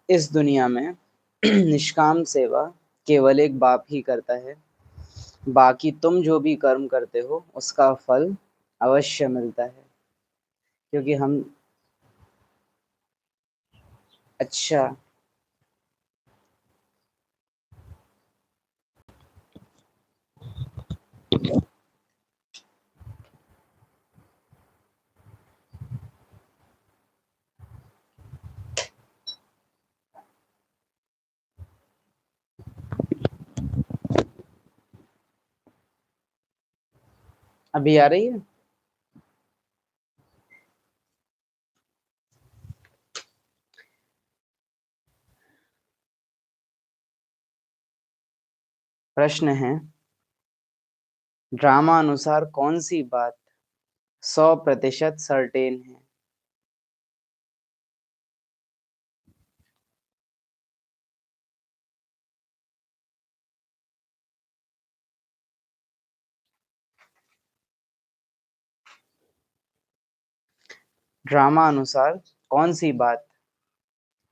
इस दुनिया में निष्काम सेवा केवल एक बाप ही करता है। बाकी तुम जो भी कर्म करते हो उसका फल अवश्य मिलता है, क्योंकि हम। अच्छा। अभी आ रही है? प्रश्न है, ड्रामा अनुसार कौन सी बात 100% सर्टेन है? ड्रामा अनुसार कौन सी बात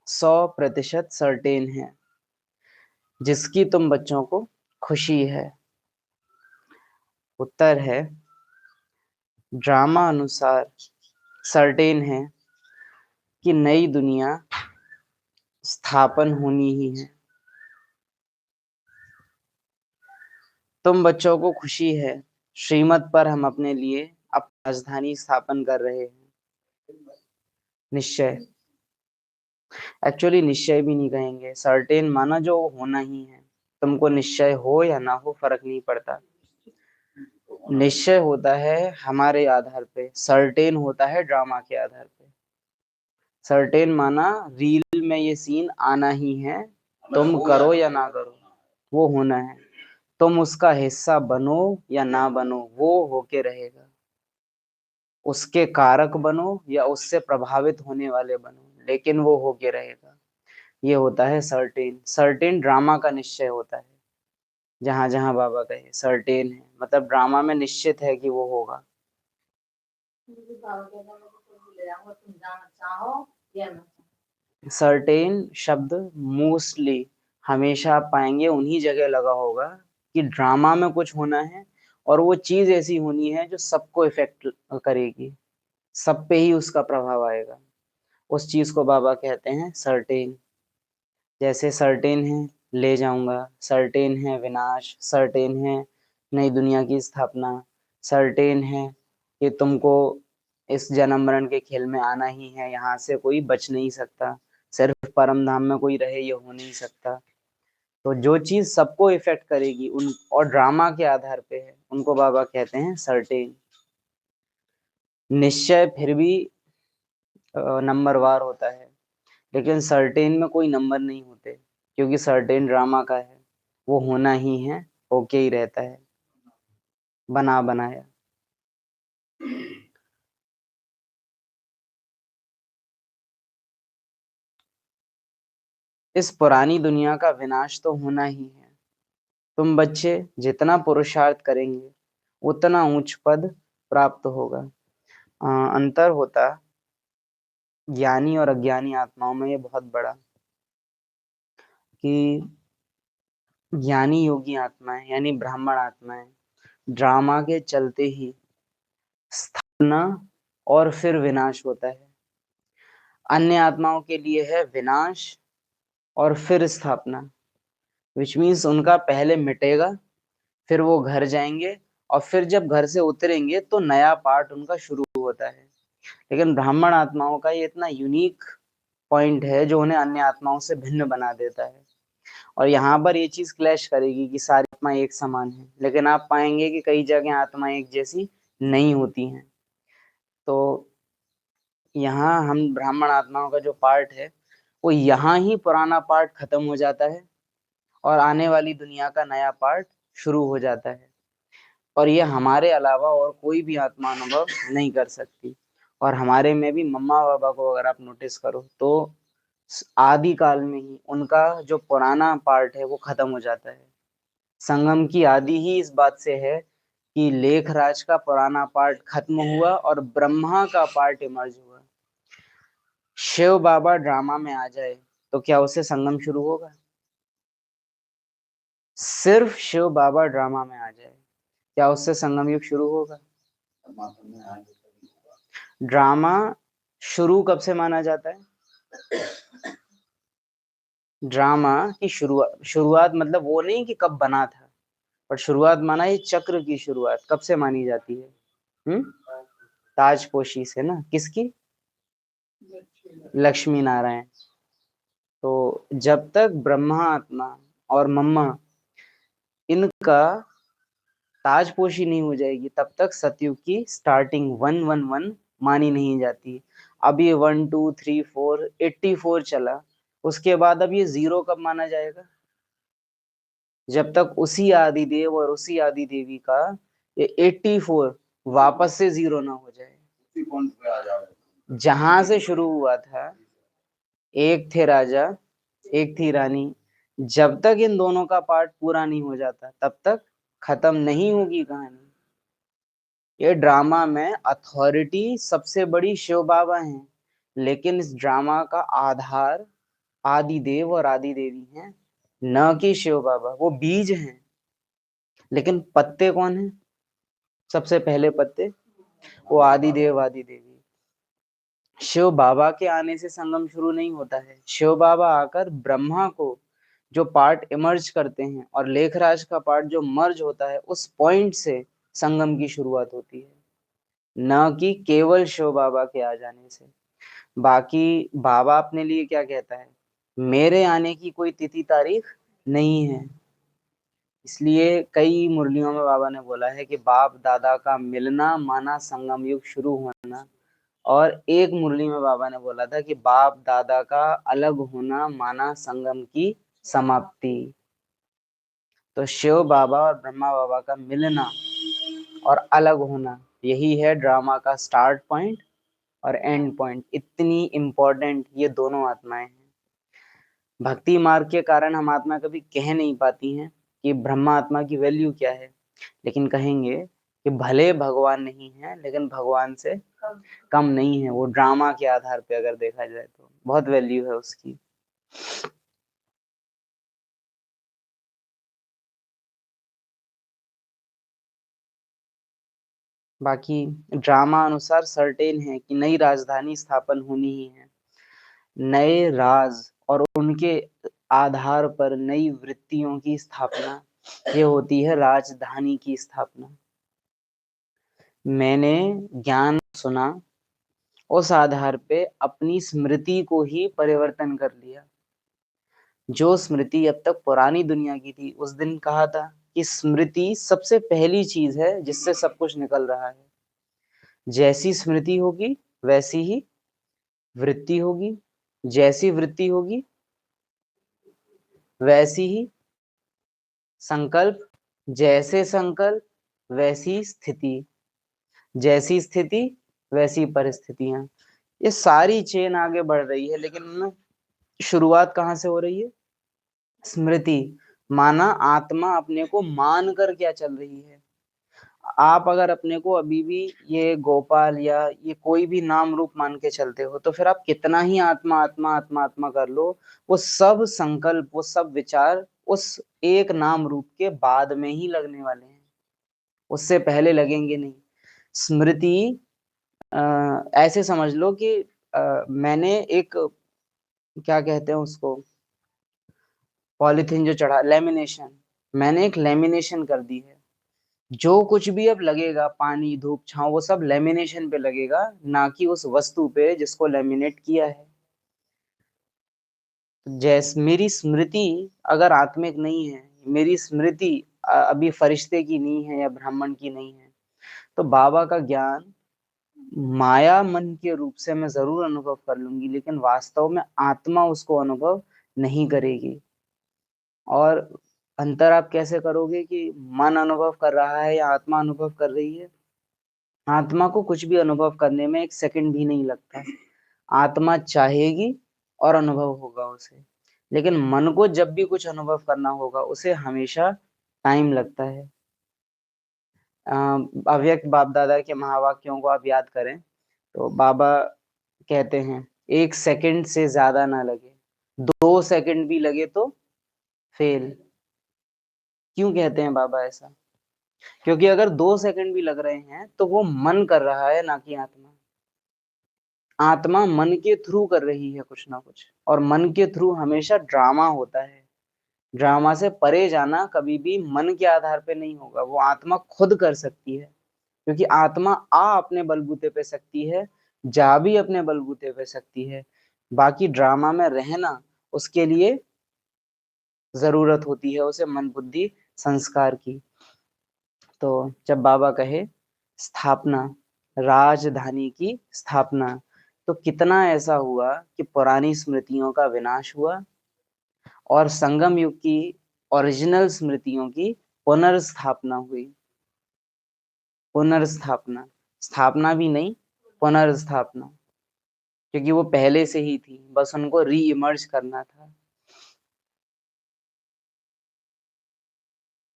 100% सर्टेन है जिसकी तुम बच्चों को खुशी है? उत्तर है, ड्रामा अनुसार सर्टेन है कि नई दुनिया स्थापन होनी ही है। तुम बच्चों को खुशी है, श्रीमत पर हम अपने लिए अब राजधानी स्थापन कर रहे हैं। निश्चय। एक्चुअली निश्चय भी नहीं कहेंगे, सर्टेन माना जो होना ही है। तुमको निश्चय हो या ना हो फर्क नहीं पड़ता। निश्चय होता है हमारे आधार पे, सर्टेन होता है ड्रामा के आधार पे। सर्टेन माना रील में ये सीन आना ही है, तुम करो या ना करो वो होना है। तुम उसका हिस्सा बनो या ना बनो वो होके रहेगा। उसके कारक बनो या उससे प्रभावित होने वाले बनो, लेकिन वो होके रहेगा। ये होता है सर्टेन। सर्टेन ड्रामा का निश्चय होता है। जहां जहां बाबा कहे सर्टेन है, मतलब ड्रामा में निश्चित है कि वो होगा। सर्टेन शब्द मोस्टली हमेशा आप पाएंगे उन्हीं जगह लगा होगा कि ड्रामा में कुछ होना है और वो चीज ऐसी होनी है जो सबको इफेक्ट करेगी, सब पे ही उसका प्रभाव आएगा। उस चीज को बाबा कहते हैं सर्टेन। जैसे सर्टेन है ले जाऊंगा, सर्टेन है विनाश, सर्टेन है नई दुनिया की स्थापना, सर्टेन है कि तुमको इस जन्म मरण के खेल में आना ही है, यहाँ से कोई बच नहीं सकता, सिर्फ परम धाम में कोई रहे ये हो नहीं सकता। तो जो चीज सबको इफेक्ट करेगी उन और ड्रामा के आधार पे है, उनको बाबा कहते हैं सर्टेन। निश्चय फिर भी नंबरवार होता है, लेकिन सर्टेन में कोई नंबर नहीं होते, क्योंकि सर्टेन ड्रामा का है, वो होना ही है, होके ही रहता है, बना बनाया। इस पुरानी दुनिया का विनाश तो होना ही है। तुम बच्चे जितना पुरुषार्थ करेंगे उतना ऊंच पद प्राप्त होगा। अंतर होता ज्ञानी और अज्ञानी आत्माओं में ये बहुत बड़ा, कि ज्ञानी योगी आत्माएं यानी ब्राह्मण आत्माएं ड्रामा के चलते ही स्थापना और फिर विनाश होता है। अन्य आत्माओं के लिए है विनाश और फिर स्थापना, विच मीन्स उनका पहले मिटेगा, फिर वो घर जाएंगे, और फिर जब घर से उतरेंगे तो नया पार्ट उनका शुरू होता है। लेकिन ब्राह्मण आत्माओं का ये इतना यूनिक पॉइंट है जो उन्हें अन्य आत्माओं से भिन्न बना देता है। और यहाँ पर ये चीज क्लैश करेगी कि सारी आत्मा एक समान है, लेकिन आप पाएंगे कि कई जगह आत्मा एक जैसी नहीं होती हैं। तो यहाँ हम ब्राह्मण आत्माओं का जो पार्ट है वो यहाँ ही पुराना पार्ट खत्म हो जाता है और आने वाली दुनिया का नया पार्ट शुरू हो जाता है। और ये हमारे अलावा और कोई भी आत्मा अनुभव नहीं कर सकती। और हमारे में भी मम्मा पापा को अगर आप नोटिस करो तो आदि काल में ही उनका जो पुराना पार्ट है वो खत्म हो जाता है। संगम की आदि ही इस बात से है कि लेखराज का पुराना पार्ट खत्म हुआ और ब्रह्मा का पार्ट इमर्ज हुआ। शिव बाबा ड्रामा में आ जाए तो क्या उससे संगम शुरू होगा? सिर्फ शिव बाबा ड्रामा में आ जाए, क्या उससे संगम युग शुरू होगा? ड्रामा शुरू कब से माना जाता है? ड्रामा की शुरुआत, शुरुआत मतलब वो नहीं कि कब बना था, पर शुरुआत माना ये चक्र की शुरुआत कब से मानी जाती है? हम्म, ताजपोशी से ना, किसकी? लक्ष्मी नारायण। तो जब तक ब्रह्मा आत्मा और मम्मा इनका ताजपोशी नहीं हो जाएगी तब तक सतयुग की स्टार्टिंग 111 मानी नहीं जाती। अब ये 1 2 3 4 84 चला, उसके बाद अब ये 0 कब माना जाएगा? जब तक उसी आदि देव और उसी आदि देवी का ये 84 वापस से 0 ना हो जाए। जहां से शुरू हुआ था, एक थे राजा एक थी रानी, जब तक इन दोनों का पार्ट पूरा नहीं हो जाता तब तक खत्म नहीं होगी कहानी। ये ड्रामा में अथॉरिटी सबसे बड़ी शिव बाबा हैं, लेकिन इस ड्रामा का आधार आदि देव और आदि देवी हैं, न कि शिव बाबा। वो बीज हैं, लेकिन पत्ते कौन हैं? सबसे पहले पत्ते वो आदि देव आदि देवी। शिव बाबा के आने से संगम शुरू नहीं होता है, शिव बाबा आकर ब्रह्मा को जो पार्ट इमर्ज करते हैं और लेखराज का पार्ट जो मर्ज होता है, उस पॉइंट से संगम की शुरुआत होती है, न कि केवल शिव बाबा के आ जाने से। बाकी बाबा अपने लिए क्या कहता है? मेरे आने की कोई तिथि तारीख नहीं है। इसलिए कई मुरलियों में बाबा ने बोला है कि बाप दादा का मिलना माना संगम युग शुरू होना, और एक मुरली में बाबा ने बोला था कि बाप दादा का अलग होना माना संगम की समाप्ति। तो शिव बाबा और ब्रह्मा बाबा का मिलना और अलग होना, यही है ड्रामा का स्टार्ट पॉइंट और एंड पॉइंट। इतनी इंपॉर्टेंट ये दोनों आत्माएं हैं। भक्ति मार्ग के कारण हम आत्मा कभी कह नहीं पाती हैं कि ब्रह्मा आत्मा की वैल्यू क्या है, लेकिन कहेंगे कि भले भगवान नहीं है लेकिन भगवान से कम नहीं है। वो ड्रामा के आधार पे अगर देखा जाए तो बहुत वैल्यू है उसकी। बाकी ड्रामा अनुसार सर्टेन है कि नई राजधानी स्थापन होनी ही है। नए राज और उनके आधार पर नई वृत्तियों की स्थापना, ये होती है राजधानी की स्थापना। मैंने ज्ञान सुना, उस आधार पे अपनी स्मृति को ही परिवर्तन कर लिया। जो स्मृति अब तक पुरानी दुनिया की थी, उस दिन कहा था कि स्मृति सबसे पहली चीज है जिससे सब कुछ निकल रहा है। जैसी स्मृति होगी वैसी ही वृत्ति होगी, जैसी वृत्ति होगी वैसी ही संकल्प, जैसे संकल्प वैसी स्थिति, जैसी स्थिति वैसी परिस्थितियां। ये सारी चेन आगे बढ़ रही है, लेकिन उनमें शुरुआत कहाँ से हो रही है? स्मृति, माना आत्मा अपने को मान कर क्या चल रही है। आप अगर अपने को अभी भी ये गोपाल या ये कोई भी नाम रूप मान के चलते हो, तो फिर आप कितना ही आत्मा आत्मा आत्मा आत्मा कर लो, वो सब संकल्प वो सब विचार उस एक नाम रूप के बाद में ही लगने वाले हैं, उससे पहले लगेंगे नहीं। स्मृति ऐसे समझ लो कि मैंने एक, क्या कहते हैं उसको, पॉलीथीन जो चढ़ा, लेमिनेशन, मैंने एक लेमिनेशन कर दी है। जो कुछ भी अब लगेगा, पानी धूप छांव, वो सब लेमिनेशन पे लगेगा, ना कि उस वस्तु पे जिसको लेमिनेट किया है। जैसे मेरी स्मृति अगर आत्मिक नहीं है, मेरी स्मृति अभी फरिश्ते की नहीं है या ब्राह्मण की नहीं है, तो बाबा का ज्ञान माया मन के रूप से मैं जरूर अनुभव कर लूंगी, लेकिन वास्तव में आत्मा उसको अनुभव नहीं करेगी। और अंतर आप कैसे करोगे कि मन अनुभव कर रहा है या आत्मा अनुभव कर रही है? आत्मा को कुछ भी अनुभव करने में एक सेकंड भी नहीं लगता। आत्मा चाहेगी और अनुभव होगा उसे, लेकिन मन को जब भी कुछ अनुभव करना होगा उसे हमेशा टाइम लगता है। अव्यक्त बाप दादा के महावाक्यों को आप याद करें तो बाबा कहते हैं 1 सेकंड से ज्यादा ना लगे, 2 सेकंड भी लगे तो फेल। क्यों कहते हैं बाबा ऐसा? क्योंकि अगर 2 सेकंड भी लग रहे हैं तो वो मन कर रहा है, ना कि आत्मा। आत्मा मन के थ्रू कर रही है कुछ ना कुछ, और मन के थ्रू हमेशा ड्रामा होता है। ड्रामा से परे जाना कभी भी मन के आधार पे नहीं होगा, वो आत्मा खुद कर सकती है। क्योंकि आत्मा आ अपने बलबूते पे सकती है, जा भी अपने बलबूते पे सकती है। बाकी ड्रामा में रहना, उसके लिए जरूरत होती है उसे मन बुद्धि संस्कार की। तो जब बाबा कहे स्थापना, राजधानी की स्थापना, तो कितना ऐसा हुआ कि पुरानी स्मृतियों का विनाश हुआ और संगम युग की ओरिजिनल स्मृतियों की पुनर्स्थापना हुई। पुनर्स्थापना, स्थापना भी नहीं, पुनर्स्थापना। क्योंकि वो पहले से ही थी, बस उनको री इमर्ज करना था।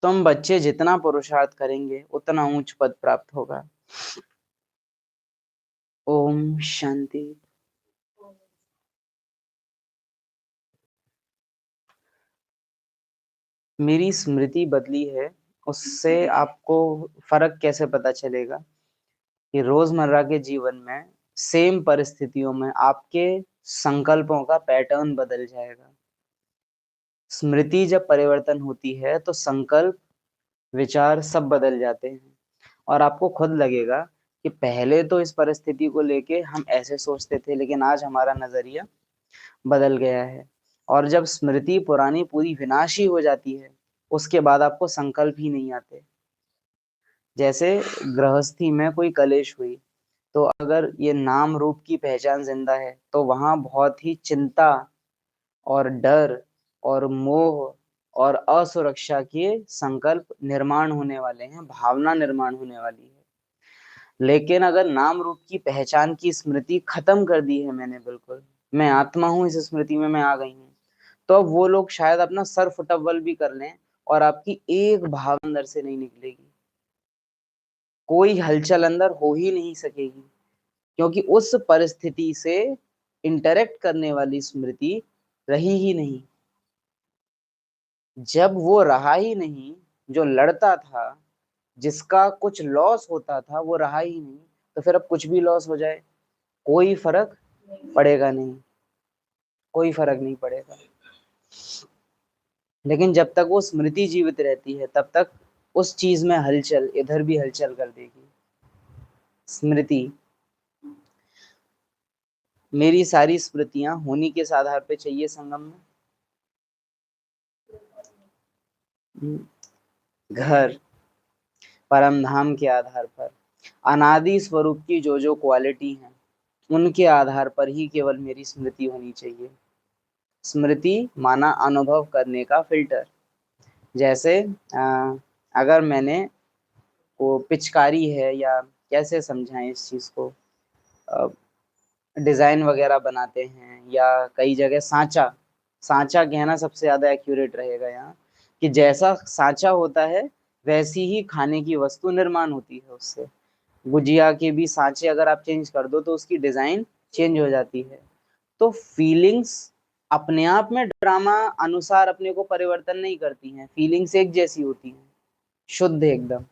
तुम बच्चे जितना पुरुषार्थ करेंगे उतना ऊंच पद प्राप्त होगा। ओम शांति। मेरी स्मृति बदली है, उससे आपको फर्क कैसे पता चलेगा? कि रोजमर्रा के जीवन में सेम परिस्थितियों में आपके संकल्पों का पैटर्न बदल जाएगा। स्मृति जब परिवर्तन होती है तो संकल्प, विचार सब बदल जाते हैं। और आपको खुद लगेगा कि पहले तो इस परिस्थिति को लेके हम ऐसे सोचते थे, लेकिन आज हमारा नजरिया बदल गया है। और जब स्मृति पुरानी पूरी विनाशी हो जाती है, उसके बाद आपको संकल्प ही नहीं आते। जैसे गृहस्थी में कोई कलेश हुई, तो अगर ये नाम रूप की पहचान जिंदा है तो वहां बहुत ही चिंता और डर और मोह और असुरक्षा के संकल्प निर्माण होने वाले हैं, भावना निर्माण होने वाली है। लेकिन अगर नाम रूप की पहचान की स्मृति खत्म कर दी है मैंने, बिल्कुल मैं आत्मा हूं, इस स्मृति में मैं आ गई हूँ, तो अब वो लोग शायद अपना सर फुटअव्वल भी कर लें और आपकी एक भावना अंदर से नहीं निकलेगी, कोई हलचल अंदर हो ही नहीं सकेगी। क्योंकि उस परिस्थिति से इंटरेक्ट करने वाली स्मृति रही ही नहीं। जब वो रहा ही नहीं, जो लड़ता था, जिसका कुछ लॉस होता था, वो रहा ही नहीं, तो फिर अब कुछ भी लॉस हो जाए कोई फर्क पड़ेगा नहीं, कोई फर्क नहीं पड़ेगा। लेकिन जब तक वो स्मृति जीवित रहती है तब तक उस चीज में हलचल इधर भी हलचल कर देगी स्मृति। मेरी सारी स्मृतियां होनी किस आधार पे चाहिए संगम में? घर, परम धाम के आधार पर, अनादि स्वरूप की जो जो क्वालिटी है उनके आधार पर ही केवल मेरी स्मृति होनी चाहिए। स्मृति माना अनुभव करने का फिल्टर। जैसे अगर मैंने वो पिचकारी है, या कैसे समझाएं इस चीज को, डिजाइन वगैरह बनाते हैं, या कई जगह सांचा, सांचा कहना सबसे ज्यादा एक्यूरेट रहेगा यहाँ, कि जैसा सांचा होता है वैसी ही खाने की वस्तु निर्माण होती है उससे। गुजिया के भी सांचे अगर आप चेंज कर दो तो उसकी डिजाइन चेंज हो जाती है। तो फीलिंग्स अपने आप में ड्रामा अनुसार अपने को परिवर्तन नहीं करती हैं, फीलिंग्स एक जैसी होती हैं, शुद्ध एकदम।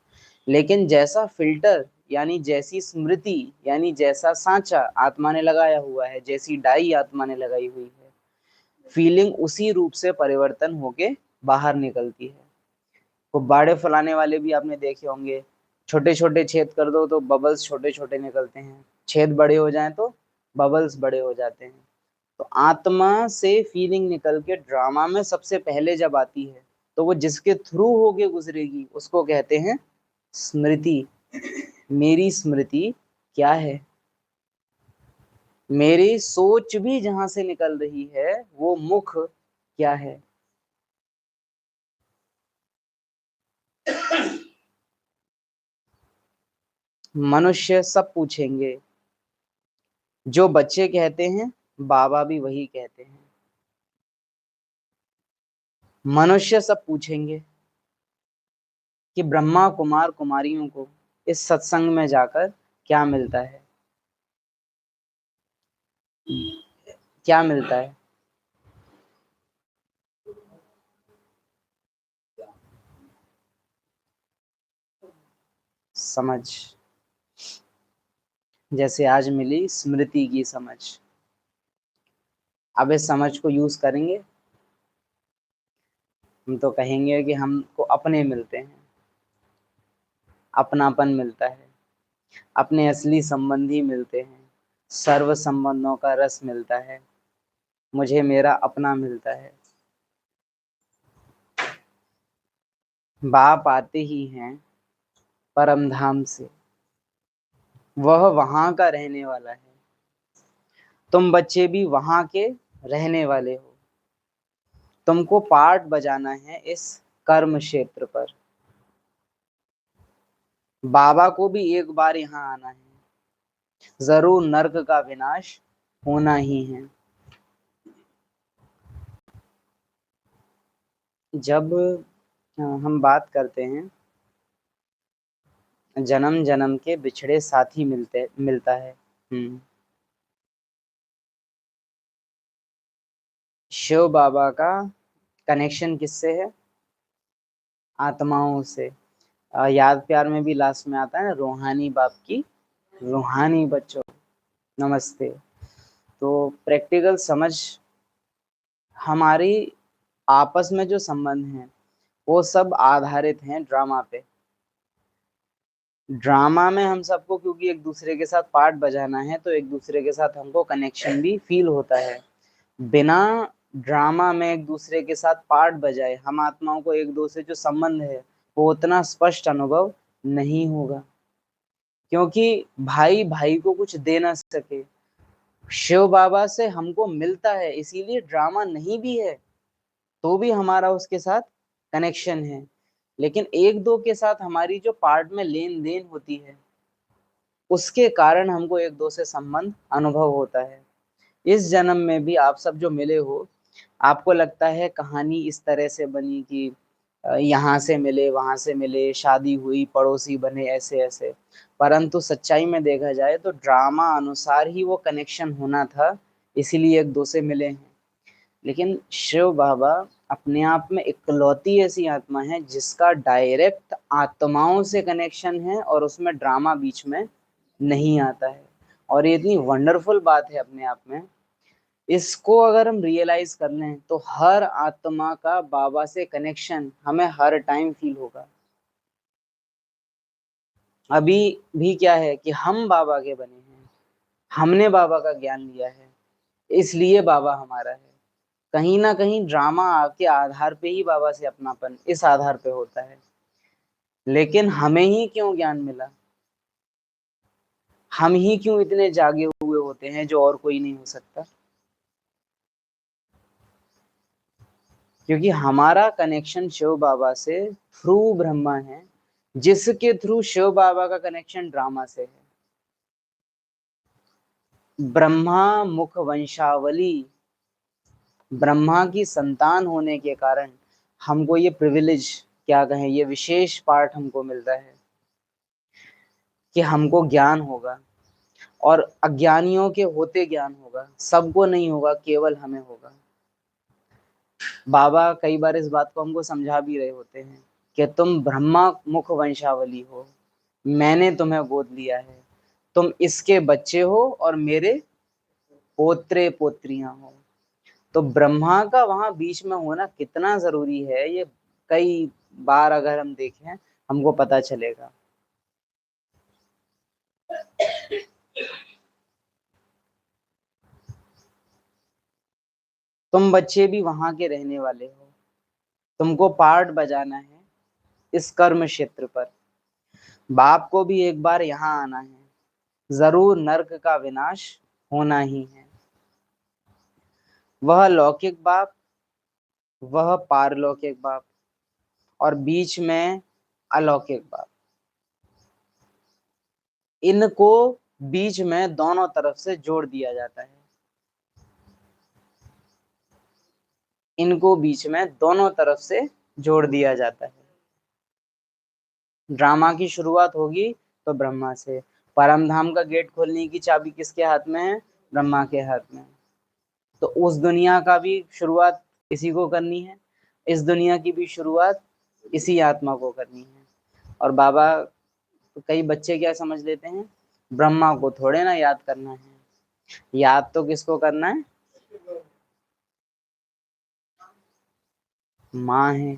लेकिन जैसा फिल्टर, यानी जैसी स्मृति, यानी जैसा सांचा आत्मा ने लगाया हुआ है, जैसी डाई आत्मा ने लगाई हुई है, फीलिंग उसी रूप से परिवर्तन होके बाहर निकलती है। गुब्बारे फुलाने वाले भी आपने देखे होंगे, छोटे छोटे छेद कर दो तो बबल्स छोटे छोटे निकलते हैं, छेद बड़े हो जाएं तो बबल्स बड़े हो जाते हैं। तो आत्मा से फीलिंग निकल के ड्रामा में सबसे पहले जब आती है, तो वो जिसके थ्रू होके गुजरेगी उसको कहते हैं स्मृति। मेरी स्मृति क्या है? मेरी सोच भी जहां से निकल रही है वो मुख क्या है? मनुष्य सब पूछेंगे। जो बच्चे कहते हैं बाबा भी वही कहते हैं। मनुष्य सब पूछेंगे कि ब्रह्मा कुमार कुमारियों को इस सत्संग में जाकर क्या मिलता है, क्या मिलता है? समझ, जैसे आज मिली स्मृति की समझ। अब इस समझ को यूज करेंगे, हम तो कहेंगे कि हमको अपने मिलते हैं, अपनापन मिलता है, अपने असली संबंधी मिलते हैं, सर्व संबंधों का रस मिलता है, मुझे मेरा अपना मिलता है। बाप आते ही हैं परम धाम से, वह वहां का रहने वाला है, तुम बच्चे भी वहां के रहने वाले हो। तुमको पाठ बजाना है इस कर्म क्षेत्र पर। बाबा को भी एक बार यहाँ आना है, जरूर नर्क का विनाश होना ही है। जब हम बात करते हैं जन्म जन्म के बिछड़े साथी मिलता है। शिव बाबा का कनेक्शन किससे है? आत्माओं से। याद प्यार में भी लास्ट में आता है ना, रूहानी बाप की रूहानी बच्चों नमस्ते। तो प्रैक्टिकल समझ, हमारी आपस में जो संबंध हैं वो सब आधारित हैं ड्रामा पे। ड्रामा में हम सबको क्योंकि एक दूसरे के साथ पार्ट बजाना है तो एक दूसरे के साथ हमको कनेक्शन भी फील होता है। बिना ड्रामा में एक दूसरे के साथ पार्ट बजाए हम आत्माओं को एक दूसरे जो संबंध है वो उतना स्पष्ट अनुभव नहीं होगा, क्योंकि भाई भाई को कुछ दे ना सके। शिव बाबा से हमको मिलता है, इसीलिए ड्रामा नहीं भी है तो भी हमारा उसके साथ कनेक्शन है। लेकिन एक दो के साथ हमारी जो पार्ट में लेन देन होती है उसके कारण हमको एक दो से संबंध अनुभव होता है। इस जन्म में भी आप सब जो मिले हो, आपको लगता है कहानी इस तरह से बनी कि यहाँ से मिले वहां से मिले, शादी हुई, पड़ोसी बने, ऐसे ऐसे। परंतु सच्चाई में देखा जाए तो ड्रामा अनुसार ही वो कनेक्शन होना था, इसीलिए एक दो से मिले हैं। लेकिन शिव बाबा अपने आप में इकलौती ऐसी आत्मा है जिसका डायरेक्ट आत्माओं से कनेक्शन है और उसमें ड्रामा बीच में नहीं आता है। और ये इतनी वंडरफुल बात है अपने आप में। इसको अगर हम रियलाइज कर लें तो हर आत्मा का बाबा से कनेक्शन हमें हर टाइम फील होगा। अभी भी क्या है कि हम बाबा के बने हैं, हमने बाबा का ज्ञान लिया है, इसलिए बाबा हमारा है। कहीं ना कहीं ड्रामा के आधार पे ही बाबा से अपनापन इस आधार पे होता है। लेकिन हमें ही क्यों ज्ञान मिला? हम ही क्यों इतने जागे हुए होते हैं जो और कोई नहीं हो सकता? क्योंकि हमारा कनेक्शन शिव बाबा से थ्रू ब्रह्मा है, जिसके थ्रू शिव बाबा का कनेक्शन ड्रामा से है। ब्रह्मा मुख वंशावली, ब्रह्मा की संतान होने के कारण हमको ये प्रिविलेज, क्या कहें, ये विशेष पार्ट हमको मिलता है कि हमको ज्ञान होगा। और अज्ञानियों के होते ज्ञान होगा, सबको नहीं होगा, केवल हमें होगा। बाबा कई बार इस बात को हमको समझा भी रहे होते हैं कि तुम ब्रह्मा मुख वंशावली हो, मैंने तुम्हें गोद लिया है, तुम इसके बच्चे हो और मेरे पोत्रे पोत्रियां हो। तो ब्रह्मा का वहां बीच में होना कितना जरूरी है, ये कई बार अगर हम देखें हमको पता चलेगा। तुम बच्चे भी वहां के रहने वाले हो, तुमको पार्ट बजाना है इस कर्म क्षेत्र पर। बाप को भी एक बार यहाँ आना है, जरूर नर्क का विनाश होना ही है। वह लौकिक बाप, वह पारलौकिक बाप, और बीच में अलौकिक बाप। इनको बीच में दोनों तरफ से जोड़ दिया जाता है। इनको बीच में दोनों तरफ से जोड़ दिया जाता है। ड्रामा की शुरुआत होगी तो ब्रह्मा से। परम धाम का गेट खोलने की चाबी किसके हाथ में है? ब्रह्मा के हाथ में। तो उस दुनिया का भी शुरुआत इसी को करनी है, इस दुनिया की भी शुरुआत इसी आत्मा को करनी है। और बाबा तो कई बच्चे क्या समझ लेते हैं, ब्रह्मा को थोड़े ना याद करना है, याद तो किसको करना है, माँ है।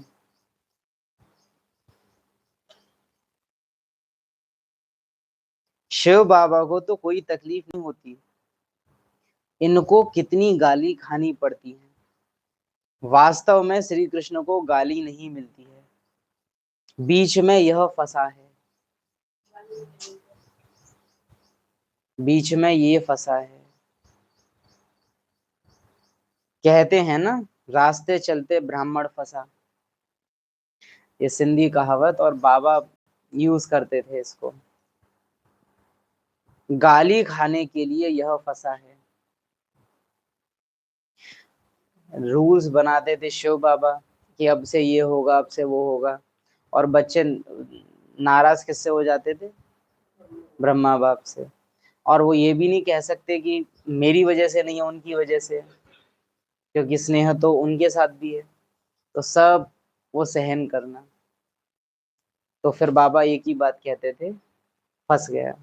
शिव बाबा को तो कोई तकलीफ नहीं होती, इनको कितनी गाली खानी पड़ती है। वास्तव में श्री कृष्ण को गाली नहीं मिलती है, बीच में यह फंसा है, बीच में ये फंसा है। कहते हैं ना, रास्ते चलते ब्राह्मण फंसा, ये सिंधी कहावत, और बाबा यूज करते थे इसको। गाली खाने के लिए यह फंसा है। रूल्स बनाते थे शिव बाबा कि अब से ये होगा, अब से वो होगा, और बच्चे नाराज किससे हो जाते थे, ब्रह्मा बाप से। और वो ये भी नहीं कह सकते कि मेरी वजह से नहीं है, उनकी वजह से है, क्योंकि स्नेह तो उनके साथ भी है। तो सब वो सहन करना। तो फिर बाबा एक ही बात कहते थे, फंस गया,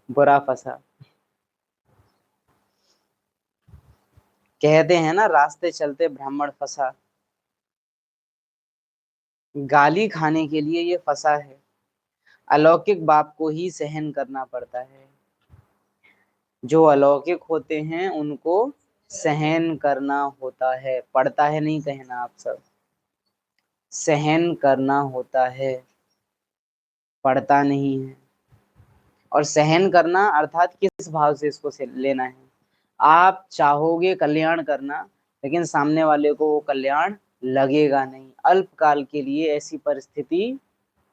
बुरा फंसा। कहते हैं ना, रास्ते चलते ब्राह्मण फंसा, गाली खाने के लिए ये फंसा है। अलौकिक बाप को ही सहन करना पड़ता है, जो अलौकिक होते हैं उनको सहन करना होता है, पड़ता है नहीं कहना आप सब, सहन करना होता है, पड़ता नहीं है। और सहन करना अर्थात किस भाव से इसको से लेना है, आप चाहोगे कल्याण करना, लेकिन सामने वाले को वो कल्याण लगेगा नहीं, अल्पकाल के लिए ऐसी परिस्थिति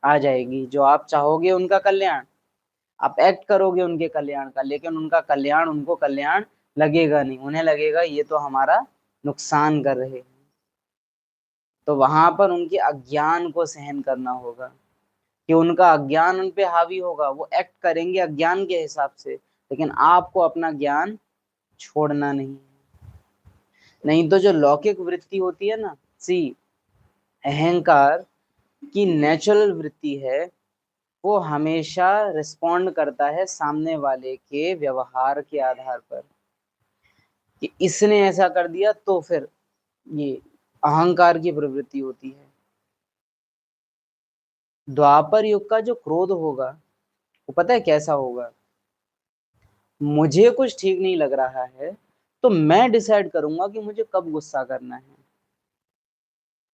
आ जाएगी, जो आप चाहोगे उनका कल्याण, आप एक्ट करोगे उनके कल्याण का, लेकिन उनका कल्याण उनको कल्याण लगेगा नहीं, उन्हें लगेगा ये तो हमारा नुकसान कर रहे हैं। तो वहां पर उनके अज्ञान को सहन करना होगा, कि उनका अज्ञान उन पे हावी होगा, वो एक्ट करेंगे अज्ञान के हिसाब से, लेकिन आपको अपना ज्ञान छोड़ना नहीं। नहीं तो जो लौकिक वृत्ति होती है ना, सी अहंकार की नेचुरल वृत्ति है, वो हमेशा रिस्पॉन्ड करता है सामने वाले के व्यवहार के आधार पर, कि इसने ऐसा कर दिया तो फिर ये अहंकार की प्रवृत्ति होती है। द्वापर युग का जो क्रोध होगा वो पता है कैसा होगा, मुझे कुछ ठीक नहीं लग रहा है तो मैं डिसाइड करूंगा कि मुझे कब गुस्सा करना है,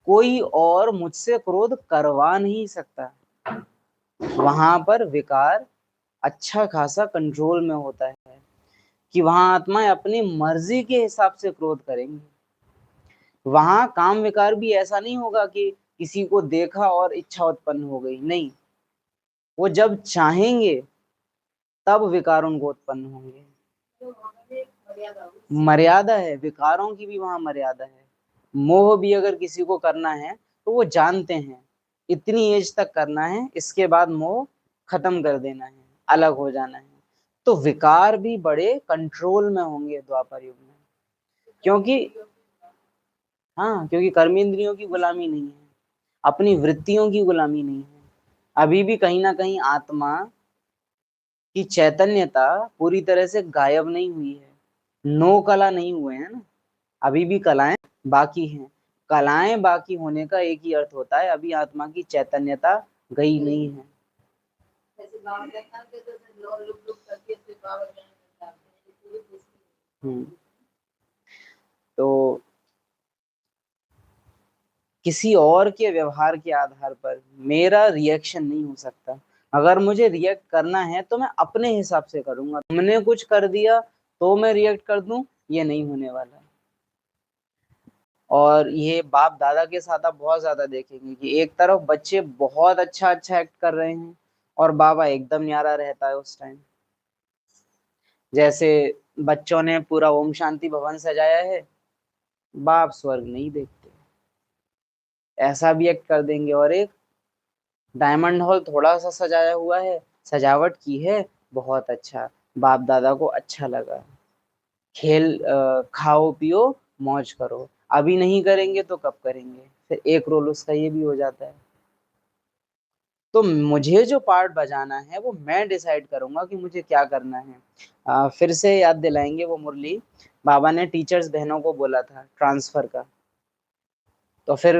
कोई और मुझसे क्रोध करवा नहीं सकता। वहां पर विकार अच्छा खासा कंट्रोल में होता है, कि वहां आत्माएं अपनी मर्जी के हिसाब से क्रोध करेंगी। वहां काम विकार भी ऐसा नहीं होगा कि किसी को देखा और इच्छा उत्पन्न हो गई, नहीं, वो जब चाहेंगे तब विकार उनको उत्पन्न होंगे। मर्यादा है, विकारों की भी वहां मर्यादा है। मोह भी अगर किसी को करना है तो वो जानते हैं इतनी एज तक करना है, इसके बाद मोह खत्म कर देना है, अलग हो जाना है। तो विकार भी बड़े कंट्रोल में होंगे द्वापर युग में, क्योंकि हाँ, क्योंकि कर्मेंद्रियों की गुलामी नहीं है, अपनी वृत्तियों की गुलामी नहीं है। अभी भी कहीं ना कहीं आत्मा की चैतन्यता पूरी तरह से गायब नहीं हुई है, नो कला नहीं हुए हैं ना, अभी भी कलाएं बाकी हैं। कलाएं बाकी होने का एक ही अर्थ होता है, अभी आत्मा की चैतन्यता गई नहीं है। हम्म। तो किसी और के व्यवहार के आधार पर मेरा रिएक्शन नहीं हो सकता। अगर मुझे रिएक्ट करना है तो मैं अपने हिसाब से करूंगा, तुमने कुछ कर दिया तो मैं रिएक्ट कर दूं, ये नहीं होने वाला। और ये बाप दादा के साथ आप बहुत ज्यादा देखेंगे कि एक तरफ बच्चे बहुत अच्छा अच्छा एक्ट कर रहे हैं और बाबा एकदम न्यारा रहता है उस टाइम। जैसे बच्चों ने पूरा ओम शांति भवन सजाया है, बाप स्वर्ग नहीं देखते, ऐसा भी एक्ट कर देंगे। और एक डायमंड हॉल थोड़ा सा सजाया हुआ है, सजावट की है बहुत अच्छा, बाप दादा को अच्छा लगा, खेल खाओ पियो मौज करो, अभी नहीं करेंगे तो कब करेंगे, फिर एक रोल उसका ये भी हो जाता है। तो मुझे जो पार्ट बजाना है वो मैं डिसाइड करूंगा कि मुझे क्या करना है। फिर से याद दिलाएंगे वो मुरली, बाबा ने टीचर्स बहनों को बोला था ट्रांसफर का। तो फिर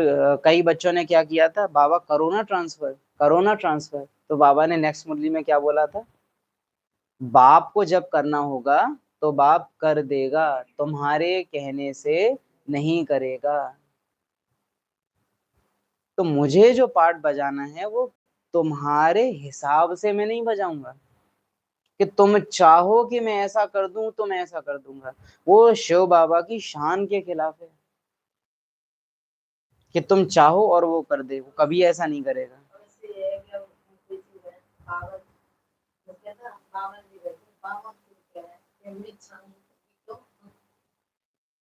कई बच्चों ने क्या किया था, बाबा करो ना ट्रांसफर, करो ना ट्रांसफर। तो बाबा ने नेक्स्ट मुरली में क्या बोला था, बाप को जब करना होगा तो बाप कर देगा, तुम्हारे कहने से नहीं करेगा। तो मुझे जो पार्ट बजाना है वो तुम्हारे हिसाब से मैं नहीं बजाऊंगा कि तुम चाहो कि मैं ऐसा कर दूं तो मैं ऐसा कर दूंगा। वो शिव बाबा की शान के खिलाफ है कि तुम चाहो और वो कर दे, वो कभी ऐसा नहीं करेगा।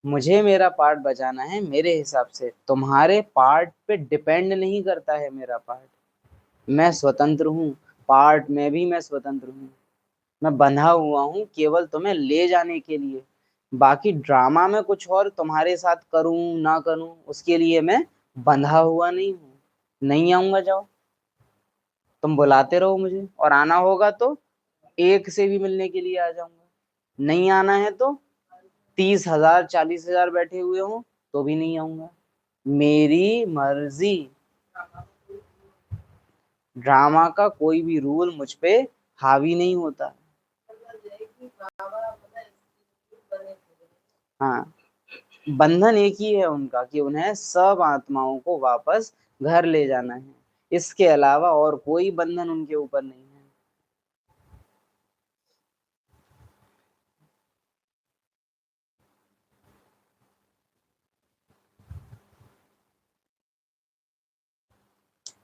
मुझे मेरा पार्ट बजाना है मेरे हिसाब से, तुम्हारे पार्ट पे डिपेंड नहीं करता है मेरा पार्ट। मैं स्वतंत्र हूँ, पार्ट में भी मैं स्वतंत्र हूँ। मैं बंधा हुआ हूँ केवल तुम्हें ले जाने के लिए। बाकी ड्रामा में कुछ और तुम्हारे साथ करूं ना करूं उसके लिए मैं बंधा हुआ नहीं हूँ। नहीं आऊंगा, जाओ, तुम बुलाते रहो मुझे, और आना होगा तो एक से भी मिलने के लिए आ जाऊंगा। नहीं आना है तो 30,000 40,000 बैठे हुए हों तो भी नहीं आऊंगा। मेरी मर्जी। ड्रामा का कोई भी रूल मुझ पे हावी नहीं होता। हाँ, बंधन एक ही है उनका कि उन्हें सब आत्माओं को वापस घर ले जाना है। इसके अलावा और कोई बंधन उनके ऊपर नहीं है।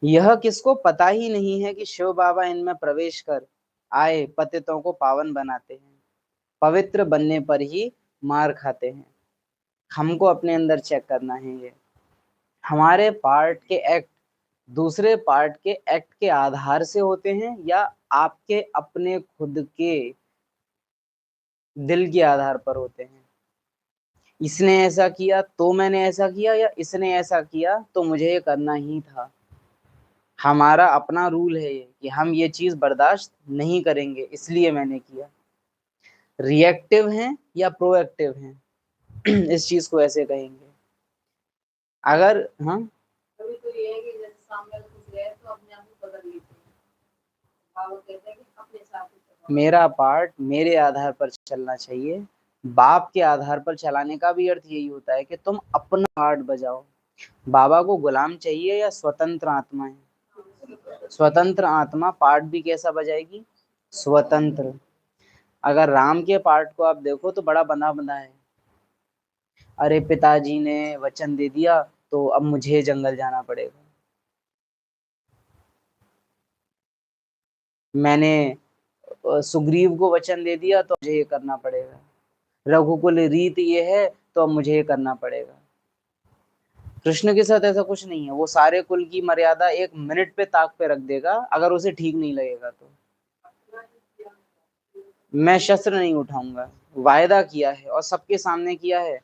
यह किसको पता ही नहीं है कि शिव बाबा इनमें प्रवेश कर आए पतितों को पावन बनाते हैं, पवित्र बनने पर ही मार खाते हैं। हमको अपने अंदर चेक करना है ये। हमारे पार्ट के एक्ट दूसरे पार्ट के एक्ट के आधार से होते हैं या आपके अपने खुद के दिल के आधार पर होते हैं। इसने ऐसा किया तो मैंने ऐसा किया, या इसने ऐसा किया तो मुझे ये करना ही था। हमारा अपना रूल है ये कि हम ये चीज बर्दाश्त नहीं करेंगे, इसलिए मैंने किया। रिएक्टिव हैं या प्रोएक्टिव हैं इस चीज को ऐसे कहेंगे। अगर हाँ, कभी तो ये है कि जैसे सामने वाला कुछ गए तो अपने आप को बदल लेते हैं। बाबा कहते हैं कि अपने साथ ही चलो। मेरा पार्ट मेरे आधार पर चलना चाहिए। बाप के आधार पर चलाने का भी अर्थ यही होता है कि तुम अपना पार्ट बजाओ। बाबा को गुलाम चाहिए या स्वतंत्र आत्मा है? स्वतंत्र आत्मा पार्ट भी कैसा बजाएगी? स्वतंत्र। अगर राम के पार्ट को आप देखो तो बड़ा बंधा बंधा है। अरे पिताजी ने वचन दे दिया तो अब मुझे जंगल जाना पड़ेगा। मैंने सुग्रीव को वचन दे दिया तो मुझे ये करना पड़ेगा। रघुकुल रीत ये है तो अब मुझे ये करना पड़ेगा। कृष्ण के साथ ऐसा कुछ नहीं है। वो सारे कुल की मर्यादा एक मिनट पे ताक पे रख देगा अगर उसे ठीक नहीं लगेगा तो। मैं शस्त्र नहीं उठाऊंगा, वायदा किया है और सबके सामने किया है।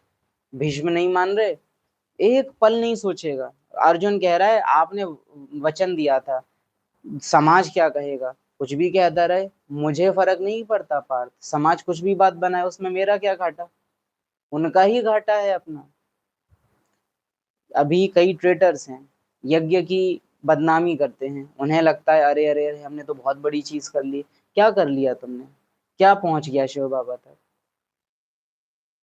भीष्म नहीं मान रहे, एक पल नहीं सोचेगा। अर्जुन कह रहा है आपने वचन दिया था, समाज क्या कहेगा, कुछ भी कहता रहे, मुझे फर्क नहीं पड़ता पार्थ। समाज कुछ भी बात बनाए उसमें मेरा क्या घाटा, उनका ही घाटा है अपना। अभी कई ट्रेटर्स हैं, यज्ञ की बदनामी करते हैं। उन्हें लगता है अरे अरे अरे हमने तो बहुत बड़ी चीज कर ली। क्या कर लिया तुमने? क्या पहुंच गया शिव बाबा तक?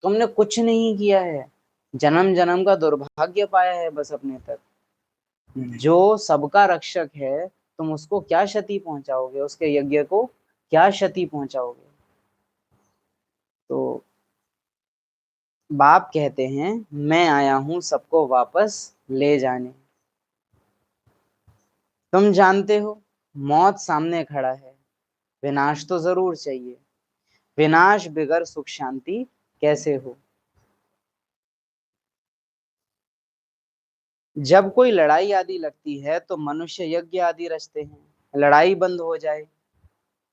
तुमने कुछ नहीं किया है। जन्म जन्म का दुर्भाग्य पाया है बस अपने तक। जो सबका रक्षक है तुम उसको क्या क्षति पहुंचाओगे, उसके यज्ञ को क्या क्षति पहुंचाओगे? तो बाप कहते हैं मैं आया हूं सबको वापस ले जाने। तुम जानते हो मौत सामने खड़ा है, विनाश तो जरूर चाहिए। विनाश बगैर सुख शांति कैसे हो? जब कोई लड़ाई आदि लगती है तो मनुष्य यज्ञ आदि रचते हैं, लड़ाई बंद हो जाए।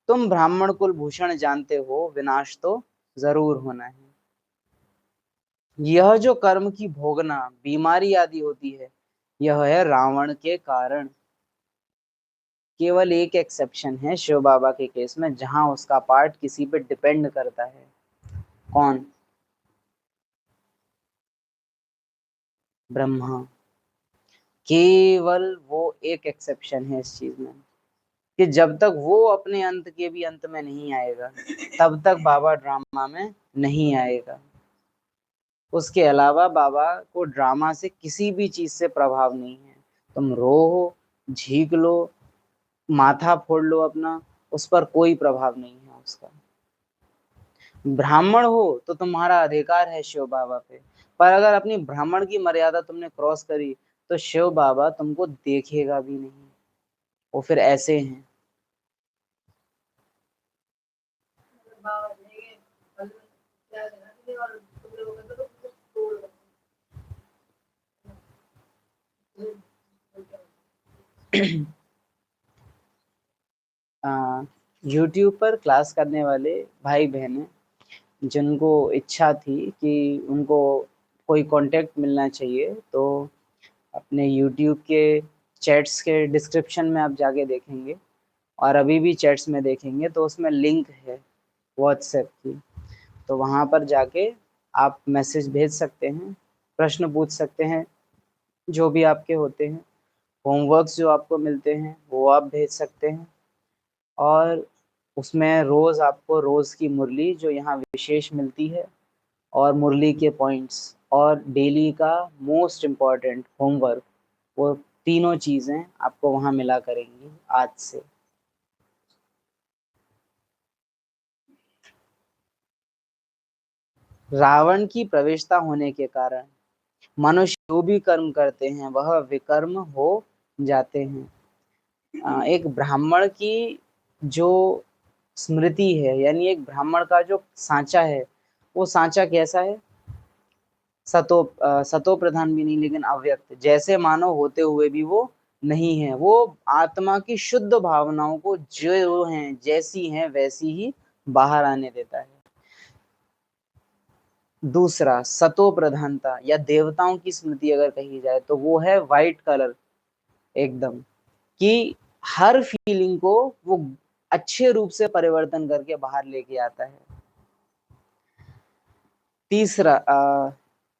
तुम ब्राह्मण कुल भूषण जानते हो, विनाश तो जरूर होना है। यह जो कर्म की भोगना बीमारी आदि होती है, यह है रावण के कारण। केवल एक एक्सेप्शन है शिव बाबा के केस में, जहां उसका पार्ट किसी पे डिपेंड करता है। कौन? ब्रह्मा। केवल वो एक एक्सेप्शन है इस चीज में, कि जब तक वो अपने अंत के भी अंत में नहीं आएगा, तब तक बाबा ड्रामा में नहीं आएगा। उसके अलावा बाबा को ड्रामा से किसी भी चीज से प्रभाव नहीं है। तुम रो, झीक लो, माथा फोड़ लो अपना, उस पर कोई प्रभाव नहीं है उसका। ब्राह्मण हो तो तुम्हारा अधिकार है शिव बाबा पे, पर अगर अपनी ब्राह्मण की मर्यादा तुमने क्रॉस करी, तो शिव बाबा तुमको देखेगा भी नहीं। वो फिर ऐसे हैं। यूट्यूब पर क्लास करने वाले भाई बहन, जिनको इच्छा थी कि उनको कोई कांटेक्ट मिलना चाहिए, तो अपने यूट्यूब के चैट्स के डिस्क्रिप्शन में आप जाके देखेंगे, और अभी भी चैट्स में देखेंगे तो उसमें लिंक है व्हाट्सएप की। तो वहाँ पर जाके आप मैसेज भेज सकते हैं, प्रश्न पूछ सकते हैं जो भी आपके होते हैं, होमवर्क्स जो आपको मिलते हैं वो आप भेज सकते हैं। और उसमें रोज़ आपको रोज़ की मुरली जो यहाँ विशेष मिलती है, और मुरली के पॉइंट्स, और डेली का मोस्ट इम्पॉर्टेंट होमवर्क, वो तीनों चीज़ें आपको वहाँ मिला करेंगी आज से। रावण की प्रवेशता होने के कारण मनुष्य जो भी कर्म करते हैं वह विकर्म हो जाते हैं। एक ब्राह्मण की जो स्मृति है, यानी एक ब्राह्मण का जो सांचा है, वो सांचा कैसा है? सतो प्रधान भी नहीं, लेकिन अव्यक्त, जैसे मानव होते हुए भी वो नहीं है। वो आत्मा की शुद्ध भावनाओं को जो हैं जैसी हैं वैसी ही बाहर आने देता है। दूसरा, सतो प्रधानता या देवताओं की स्मृति अगर कही जाए तो वो है वाइट कलर एकदम, कि हर फीलिंग को वो अच्छे रूप से परिवर्तन करके बाहर लेके आता है। तीसरा,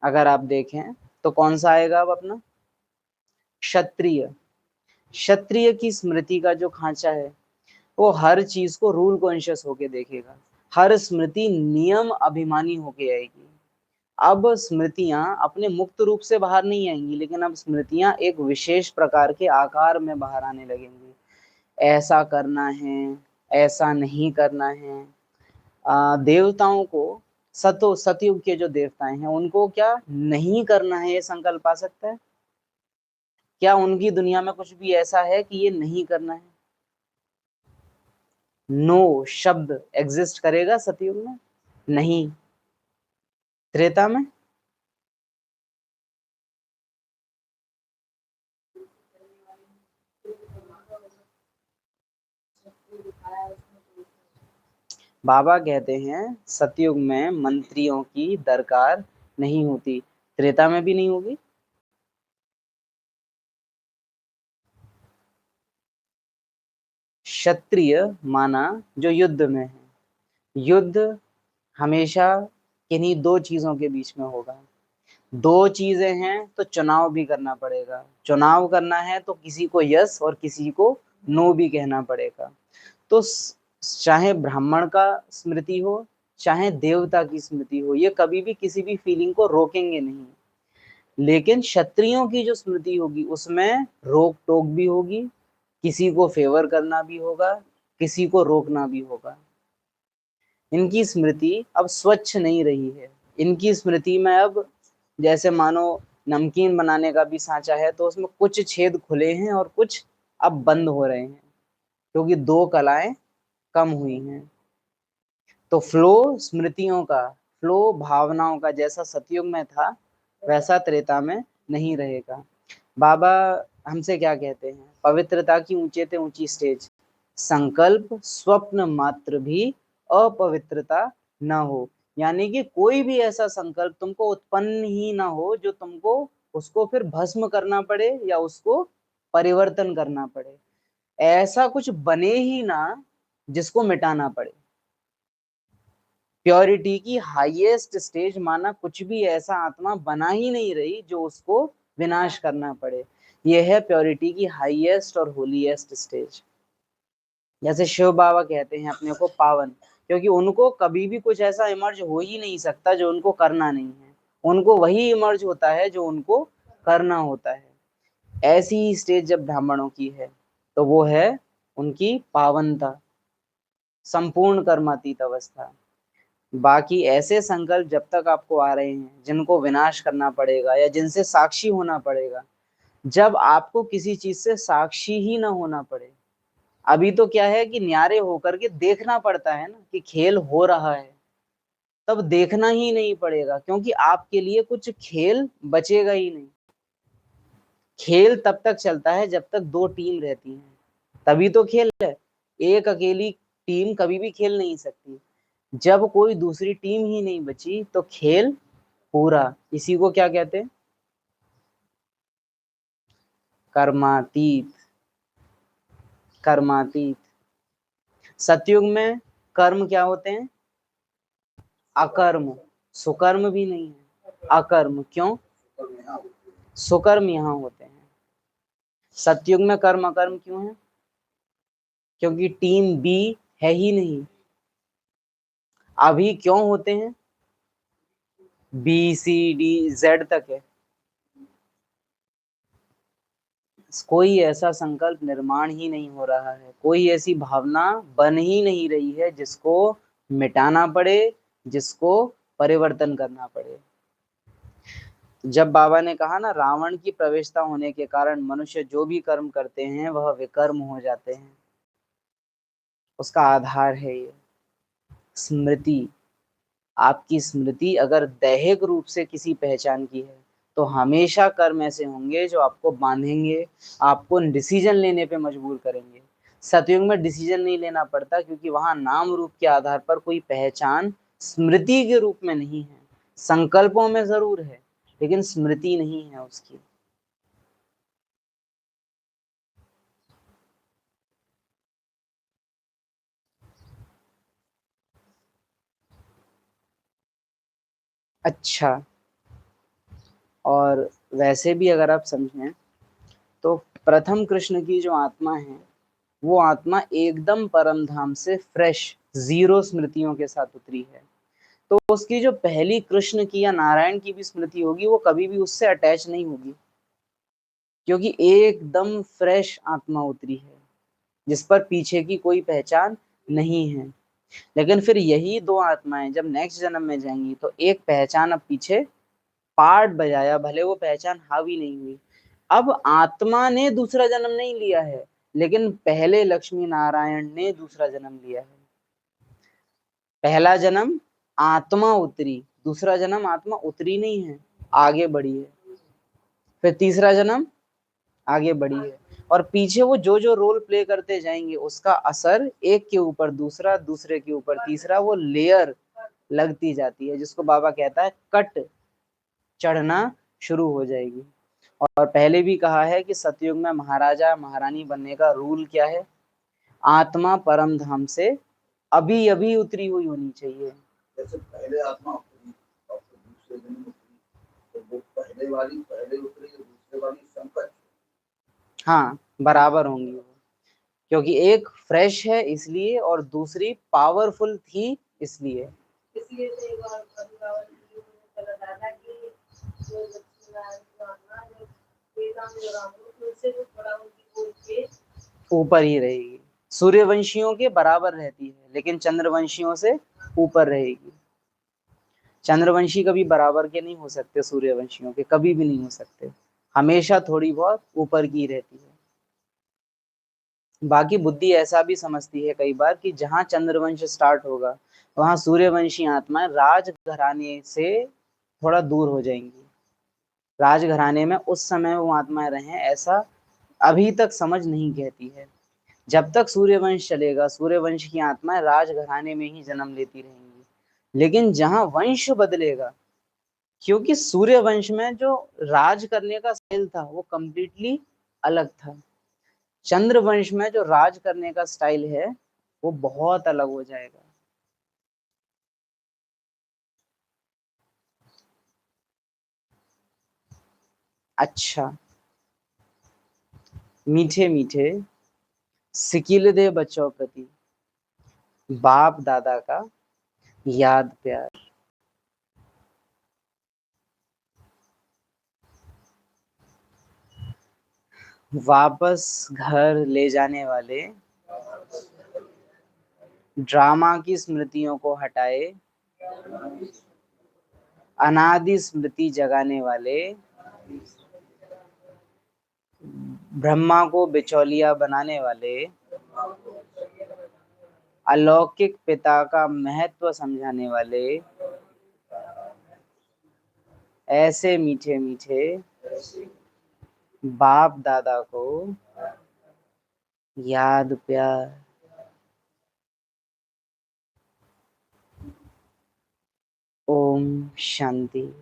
अगर आप देखें तो कौन सा आएगा अब अपना? क्षत्रिय। क्षत्रिय की स्मृति का जो खांचा है, वो हर चीज को रूल कॉन्शियस होके देखेगा। हर स्मृति नियम अभिमानी होके आएगी। अब स्मृतियां अपने मुक्त रूप से बाहर नहीं आएंगी, लेकिन अब स्मृतियां एक विशेष प्रकार के आकार में बाहर आने लगेंगी। ऐसा करना है, ऐसा नहीं करना है। देवताओं को, सतयुग के जो देवताएं हैं उनको क्या नहीं करना है, ये संकल्प आ सकता है? क्या उनकी दुनिया में कुछ भी ऐसा है कि ये नहीं करना है? नो शब्द एग्जिस्ट करेगा सतयुग में? नहीं। त्रेता में? बाबा कहते हैं सतयुग में मंत्रियों की दरकार नहीं होती, त्रेता में भी नहीं होगी। क्षत्रिय माना जो युद्ध में है, युद्ध हमेशा किन्हीं दो चीजों के बीच में होगा। दो चीजें हैं तो चुनाव भी करना पड़ेगा। चुनाव करना है तो किसी को यस और किसी को नो भी कहना पड़ेगा। तो चाहे ब्राह्मण का स्मृति हो, चाहे देवता की स्मृति हो, ये कभी भी किसी भी फीलिंग को रोकेंगे नहीं। लेकिन क्षत्रियों की जो स्मृति होगी उसमें रोक टोक भी होगी, किसी को फेवर करना भी होगा, किसी को रोकना भी होगा। इनकी स्मृति अब स्वच्छ नहीं रही है। इनकी स्मृति में अब, जैसे मानो नमकीन बनाने का भी सांचा है, तो उसमें कुछ छेद खुले हैं और कुछ अब बंद हो रहे हैं, क्योंकि दो कलाएं कम हुई हैं। तो फ्लो स्मृतियों का, फ्लो भावनाओं का जैसा सतयुग में था वैसा त्रेता में नहीं रहेगा। बाबा हमसे क्या कहते हैं? पवित्रता की ऊंचे से ऊंची स्टेज, संकल्प स्वप्न मात्र भी अपवित्रता न हो। यानी कि कोई भी ऐसा संकल्प तुमको उत्पन्न ही ना हो जो तुमको उसको फिर भस्म करना पड़े या उसको परिवर्तन करना पड़े। ऐसा कुछ बने ही ना जिसको मिटाना पड़े। प्योरिटी की हाईएस्ट स्टेज माना कुछ भी ऐसा आत्मा बना ही नहीं रही जो उसको विनाश करना पड़े। यह है प्योरिटी की हाईएस्ट और होलीएस्ट स्टेज। जैसे शिव बाबा कहते हैं अपने को पावन, क्योंकि उनको कभी भी कुछ ऐसा इमर्ज हो ही नहीं सकता जो उनको करना नहीं है। उनको वही इमर्ज होता है जो उनको करना होता है। ऐसी ही स्टेज जब ब्राह्मणों की है तो वो है उनकी पावनता, संपूर्ण कर्मातीत अवस्था। बाकी ऐसे संकल्प जब तक आपको आ रहे हैं जिनको विनाश करना पड़ेगा या जिनसे साक्षी होना पड़ेगा, जब आपको किसी चीज से साक्षी ही ना होना पड़े। अभी तो क्या है कि न्यारे होकर के देखना पड़ता है ना कि खेल हो रहा है, तब देखना ही नहीं पड़ेगा, क्योंकि आपके लिए कुछ खेल बचेगा ही नहीं। खेल तब तक चलता है जब तक दो टीम रहती हैं, तभी तो खेल है। एक अकेली टीम कभी भी खेल नहीं सकती। जब कोई दूसरी टीम ही नहीं बची तो खेल पूरा। इसी को क्या कहते हैं? कर्मातीत। कर्मातीत। सतयुग में कर्म क्या होते हैं? अकर्म। सुकर्म भी नहीं है, अकर्म। क्यों? सुकर्म यहाँ होते हैं। सतयुग में कर्म अकर्म क्यों है? क्योंकि टीम बी है ही नहीं। अभी क्यों होते हैं? बी सी डी जेड तक है। कोई ऐसा संकल्प निर्माण ही नहीं हो रहा है, कोई ऐसी भावना बन ही नहीं रही है जिसको मिटाना पड़े, जिसको परिवर्तन करना पड़े। जब बाबा ने कहा ना, रावण की प्रवेशता होने के कारण मनुष्य जो भी कर्म करते हैं वह विकर्म हो जाते हैं, उसका आधार है ये स्मृति। आपकी स्मृति अगर दैहिक रूप से किसी पहचान की है तो हमेशा कर्म ऐसे होंगे जो आपको बांधेंगे, आपको डिसीजन लेने पे मजबूर करेंगे। सतयुग में डिसीजन नहीं लेना पड़ता क्योंकि वहां नाम रूप के आधार पर कोई पहचान स्मृति के रूप में नहीं है। संकल्पों में जरूर है लेकिन स्मृति नहीं है उसकी। अच्छा, और वैसे भी अगर आप समझें तो प्रथम कृष्ण की जो आत्मा है वो आत्मा एकदम परम धाम से फ्रेश, जीरो स्मृतियों के साथ उतरी है। तो उसकी जो पहली कृष्ण की या नारायण की भी स्मृति होगी वो कभी भी उससे अटैच नहीं होगी, क्योंकि एकदम फ्रेश आत्मा उतरी है जिस पर पीछे की कोई पहचान नहीं है। लेकिन फिर यही दो आत्माएं जब नेक्स्ट जन्म में जाएंगी तो एक पहचान अब पीछे पार्ट बजाया, भले वो पहचान हावी नहीं हुई। अब आत्मा ने दूसरा जन्म नहीं लिया है, लेकिन पहले लक्ष्मी नारायण ने दूसरा जन्म लिया है। पहला जन्म आत्मा उतरी, दूसरा जन्म आत्मा उतरी नहीं है, आगे बढ़ी है। फिर तीसरा जन्म आगे बढ़ी है। और पीछे वो जो जो रोल प्ले करते जाएंगे उसका असर एक के ऊपर दूसरा, दूसरे के ऊपर तीसरा, वो लेयर लगती जाती है, जिसको बाबा कहता है कट चढ़ना शुरू हो जाएगी। और पहले भी कहा है कि सतयुग में महाराजा महारानी बनने का रूल क्या है? आत्मा परम धाम से अभी अभी उतरी हुई होनी चाहिए। जैसे पहले आत्मा उतरी और फिर दूसरे दिन उतरी, तो वो पहले वाली पहले उतरी और दूसरे वाली संकट, हाँ बराबर होंगी वो, क्योंकि एक फ्रेश है इसलिए और दूसरी पावरफुल थी इसलिए। इसलिए तो एक बार दादा की जो ऊपर ही रहेगी, सूर्यवंशियों के बराबर रहती है लेकिन चंद्रवंशियों से ऊपर रहेगी। चंद्रवंशी कभी बराबर के नहीं हो सकते सूर्यवंशियों के, कभी भी नहीं हो सकते, हमेशा थोड़ी बहुत ऊपर की रहती है। बाकी बुद्धि ऐसा भी समझती है कई बार कि जहां चंद्रवंश स्टार्ट होगा वहां सूर्यवंशी आत्माएं राजघराने से थोड़ा दूर हो जाएंगी। राजघराने में उस समय वो आत्माएं रहें ऐसा अभी तक समझ नहीं कहती है। जब तक सूर्यवंश चलेगा सूर्यवंश की आत्माएं राजघराने में ही जन्म लेती रहेंगी। लेकिन जहां वंश बदलेगा, क्योंकि सूर्यवंश में जो राज करने का स्टाइल था वो कंप्लीटली अलग था। चंद्रवंश में जो राज करने का स्टाइल है वो बहुत अलग हो जाएगा। अच्छा, मीठे मीठे सिकिल दे बच्चों प्रति बाप दादा का याद प्यार। वापस घर ले जाने वाले ड्रामा की स्मृतियों को हटाए अनादि स्मृति जगाने वाले ब्रह्मा को बिचौलिया बनाने वाले अलौकिक पिता का महत्व समझाने वाले ऐसे मीठे मीठे बाप दादा को याद प्यार। ओम शांति।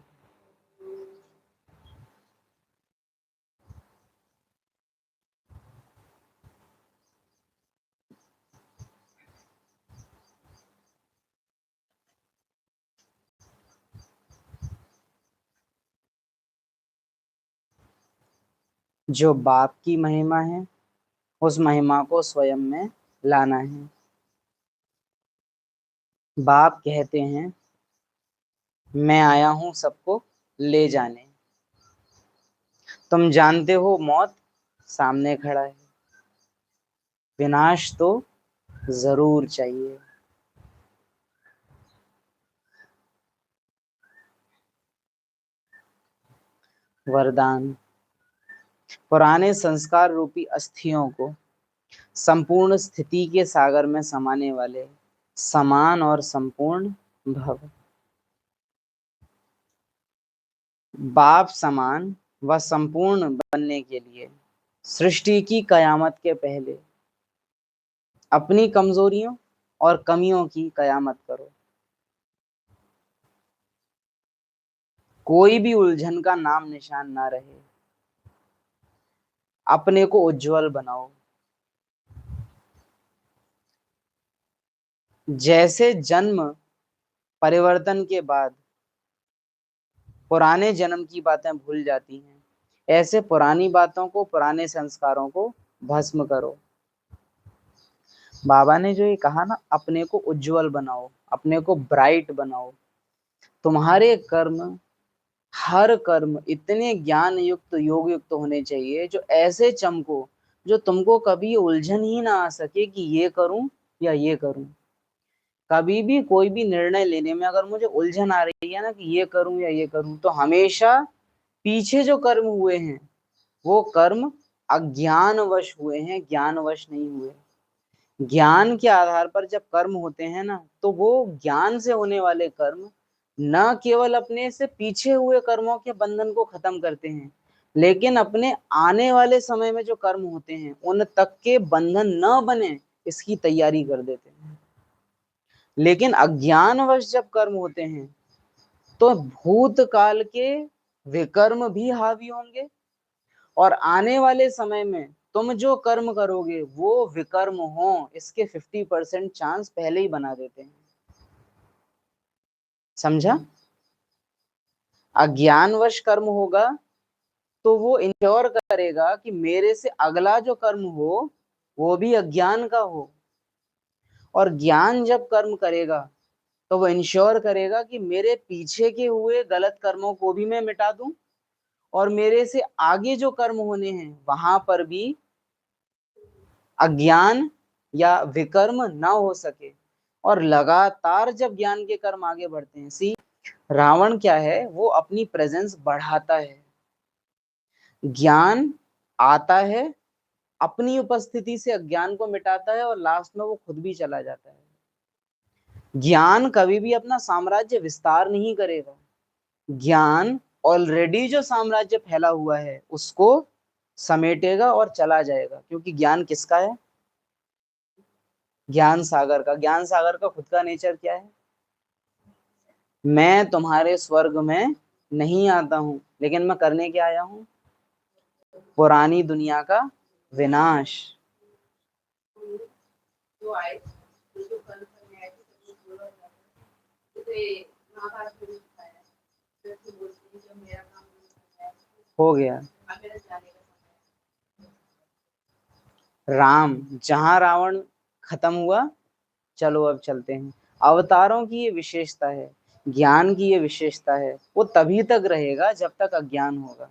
जो बाप की महिमा है उस महिमा को स्वयं में लाना है। बाप कहते हैं मैं आया हूं सबको ले जाने। तुम जानते हो मौत सामने खड़ा है, विनाश तो जरूर चाहिए। वरदान। पुराने संस्कार रूपी अस्थियों को संपूर्ण स्थिति के सागर में समाने वाले समान और संपूर्ण भव। बाप समान व संपूर्ण बनने के लिए सृष्टि की कयामत के पहले अपनी कमजोरियों और कमियों की कयामत करो। कोई भी उलझन का नाम निशान ना रहे। अपने को उज्जवल बनाओ। जैसे जन्म परिवर्तन के बाद पुराने जन्म की बातें भूल जाती हैं, ऐसे पुरानी बातों को, पुराने संस्कारों को भस्म करो। बाबा ने जो ये कहा ना, अपने को उज्जवल बनाओ, अपने को ब्राइट बनाओ। तुम्हारे कर्म, हर कर्म इतने ज्ञान युक्त, योग युक्त होने चाहिए जो ऐसे चमको, जो तुमको कभी उलझन ही ना आ सके कि ये करूं या ये करूं। कभी भी कोई भी निर्णय लेने में अगर मुझे उलझन आ रही है ना कि ये करूं या ये करूं, तो हमेशा पीछे जो कर्म हुए हैं वो कर्म अज्ञानवश हुए हैं, ज्ञानवश नहीं हुए। ज्ञान के आधार पर जब कर्म होते हैं ना, तो वो ज्ञान से होने वाले कर्म न केवल अपने से पीछे हुए कर्मों के बंधन को खत्म करते हैं, लेकिन अपने आने वाले समय में जो कर्म होते हैं उन तक के बंधन न बने इसकी तैयारी कर देते हैं। लेकिन अज्ञानवश जब कर्म होते हैं तो भूतकाल के विकर्म भी हावी होंगे, और आने वाले समय में तुम जो कर्म करोगे वो विकर्म हो, इसके 50% चांस पहले ही बना देते हैं। समझा? अज्ञानवश कर्म होगा तो वो इंश्योर करेगा कि मेरे से अगला जो कर्म हो वो भी अज्ञान का हो, और ज्ञान जब कर्म करेगा तो वो इंश्योर करेगा कि मेरे पीछे के हुए गलत कर्मों को भी मैं मिटा दूं, और मेरे से आगे जो कर्म होने हैं वहां पर भी अज्ञान या विकर्म ना हो सके। और लगातार जब ज्ञान के कर्म आगे बढ़ते हैं, सी रावण क्या है, वो अपनी प्रेजेंस बढ़ाता है। ज्ञान आता है, अपनी उपस्थिति से अज्ञान को मिटाता है, और लास्ट में वो खुद भी चला जाता है। ज्ञान कभी भी अपना साम्राज्य विस्तार नहीं करेगा। ज्ञान ऑलरेडी जो साम्राज्य फैला हुआ है उसको समेटेगा और चला जाएगा, क्योंकि ज्ञान किसका है? ज्ञान सागर का। ज्ञान सागर का खुद का नेचर क्या है? मैं तुम्हारे स्वर्ग में नहीं आता हूं, लेकिन मैं करने क्या आया हूं? पुरानी दुनिया का विनाश। हो गया। राम, जहां रावण खत्म हुआ, चलो अब चलते हैं। अवतारों की ये विशेषता है, ज्ञान की ये विशेषता है, वो तभी तक रहेगा जब तक अज्ञान होगा।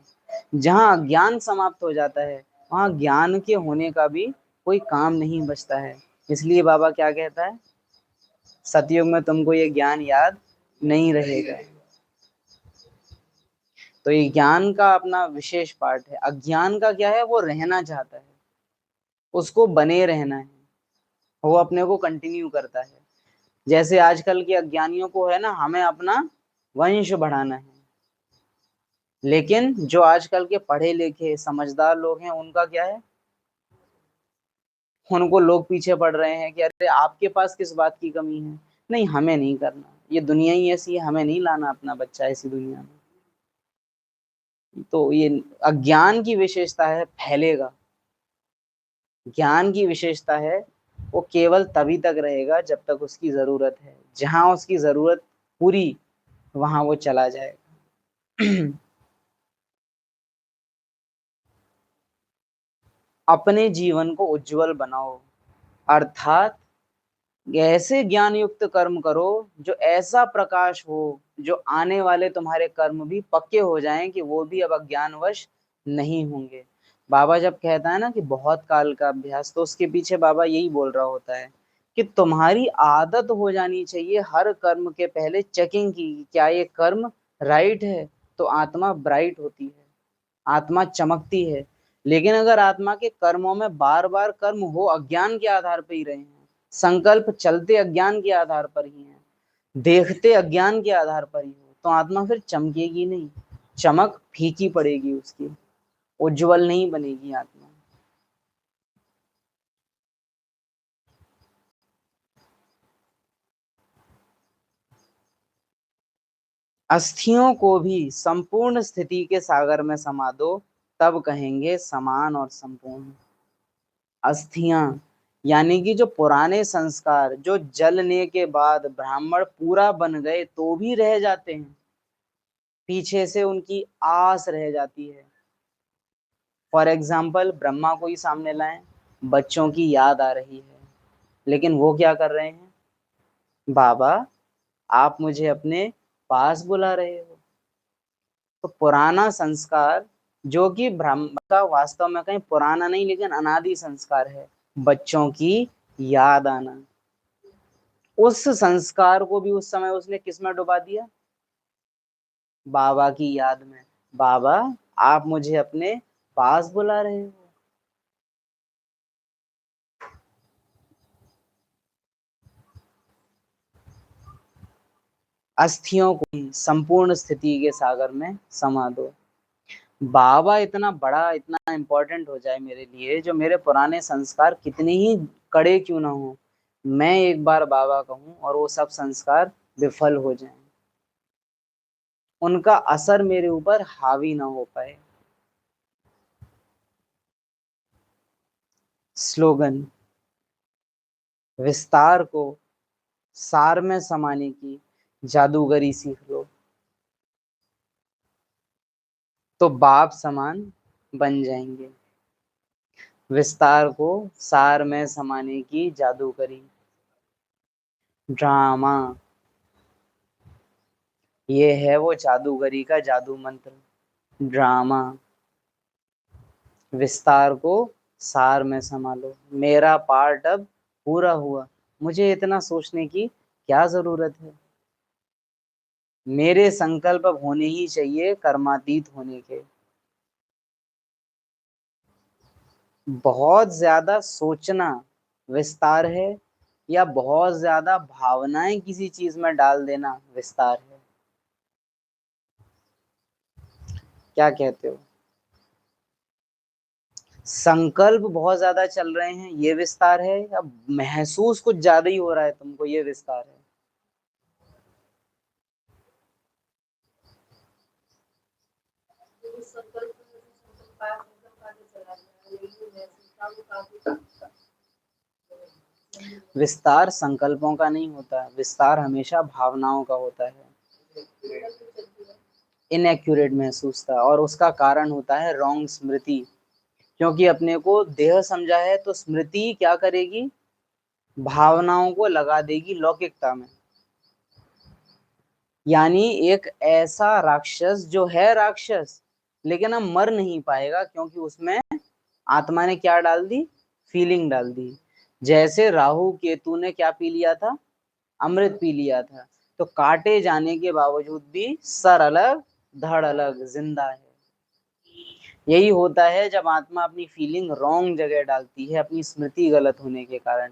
जहां अज्ञान समाप्त हो जाता है, वहां ज्ञान के होने का भी कोई काम नहीं बचता है। इसलिए बाबा क्या कहता है, सतयुग में तुमको ये ज्ञान याद नहीं रहेगा। तो ये ज्ञान का अपना विशेष पार्ट है। अज्ञान का क्या है, वो रहना चाहता है, उसको बने रहना है, वो अपने को कंटिन्यू करता है। जैसे आजकल के अज्ञानियों को है ना, हमें अपना वंश बढ़ाना है। लेकिन जो आजकल के पढ़े लिखे समझदार लोग हैं, उनका क्या है, उनको लोग पीछे पड़ रहे हैं कि अरे आपके पास किस बात की कमी है। नहीं, हमें नहीं करना, ये दुनिया ही ऐसी है, हमें नहीं लाना अपना बच्चा ऐसी दुनिया में। तो ये अज्ञान की विशेषता है, फैलेगा। ज्ञान की विशेषता है, वो केवल तभी तक रहेगा जब तक उसकी जरूरत है। जहां उसकी जरूरत पूरी, वहां वो चला जाएगा। अपने जीवन को उज्जवल बनाओ, अर्थात ऐसे ज्ञान युक्त कर्म करो जो ऐसा प्रकाश हो, जो आने वाले तुम्हारे कर्म भी पक्के हो जाएं कि वो भी अब अज्ञानवश नहीं होंगे। बाबा जब कहता है ना कि बहुत काल का अभ्यास, तो उसके पीछे बाबा यही बोल रहा होता है कि तुम्हारी आदत हो जानी चाहिए हर कर्म के पहले चेकिंग की, क्या ये कर्म राइट है। तो आत्मा ब्राइट होती है, आत्मा चमकती है। लेकिन अगर आत्मा के कर्मों में बार बार कर्म हो अज्ञान के आधार पर ही रहे हैं, संकल्प चलते अज्ञान के आधार पर ही हैं, देखते अज्ञान के आधार पर ही हो, तो आत्मा फिर चमकेगी नहीं, चमक फीकी पड़ेगी उसकी, उज्जवल नहीं बनेगी आत्मा। अस्थियों को भी संपूर्ण स्थिति के सागर में समा दो, तब कहेंगे समान और संपूर्ण। अस्थियां यानी कि जो पुराने संस्कार, जो जलने के बाद ब्राह्मण पूरा बन गए तो भी रह जाते हैं, पीछे से उनकी आस रह जाती है। फॉर एग्जाम्पल, ब्रह्मा को ही सामने लाएं, बच्चों की याद आ रही है, लेकिन वो क्या कर रहे हैं, बाबा आप मुझे अपने पास बुला रहे हो। तो पुराना संस्कार, जो कि ब्रह्म का वास्तव में कहीं पुराना नहीं लेकिन अनादि संस्कार है, बच्चों की याद आना, उस संस्कार को भी उस समय उसने किसमें डुबा दिया, बाबा की याद में। बाबा आप मुझे अपने पास बुला रहे हो। अस्थियों को ही संपूर्ण स्थिति के सागर में समा दो। बाबा इतना बड़ा, इतना इंपॉर्टेंट हो जाए मेरे लिए, जो मेरे पुराने संस्कार कितने ही कड़े क्यों ना हो, मैं एक बार बाबा कहूं और वो सब संस्कार विफल हो जाएं, उनका असर मेरे ऊपर हावी ना हो पाए। स्लोगन, विस्तार को सार में समाने की जादूगरी सीख लो, तो बाप समान बन जाएंगे। विस्तार को सार में समाने की जादूगरी, ड्रामा, ये है वो जादूगरी का जादू मंत्र, ड्रामा। विस्तार को सार में समा लो, मेरा पार्ट अब पूरा हुआ, मुझे इतना सोचने की क्या जरूरत है। मेरे संकल्प अब होने ही चाहिए कर्मातीत होने के। बहुत ज्यादा सोचना विस्तार है, या बहुत ज्यादा भावनाएं किसी चीज में डाल देना विस्तार है। क्या कहते हो, संकल्प बहुत ज्यादा चल रहे हैं ये विस्तार है, या महसूस कुछ ज्यादा ही हो रहा है तुमको ये विस्तार है। विस्तार संकल्पों का नहीं होता, विस्तार हमेशा भावनाओं का होता है। इनएक्यूरेट महसूस था, और उसका कारण होता है रॉन्ग स्मृति, क्योंकि अपने को देह समझा है तो स्मृति क्या करेगी, भावनाओं को लगा देगी लौकिकता में। यानी एक ऐसा राक्षस जो है राक्षस, लेकिन अब मर नहीं पाएगा, क्योंकि उसमें आत्मा ने क्या डाल दी, फीलिंग डाल दी। जैसे राहु केतु ने क्या पी लिया था, अमृत पी लिया था, तो काटे जाने के बावजूद भी सर अलग धड़ अलग जिंदा है। यही होता है जब आत्मा अपनी फीलिंग रॉन्ग जगह डालती है, अपनी स्मृति गलत होने के कारण,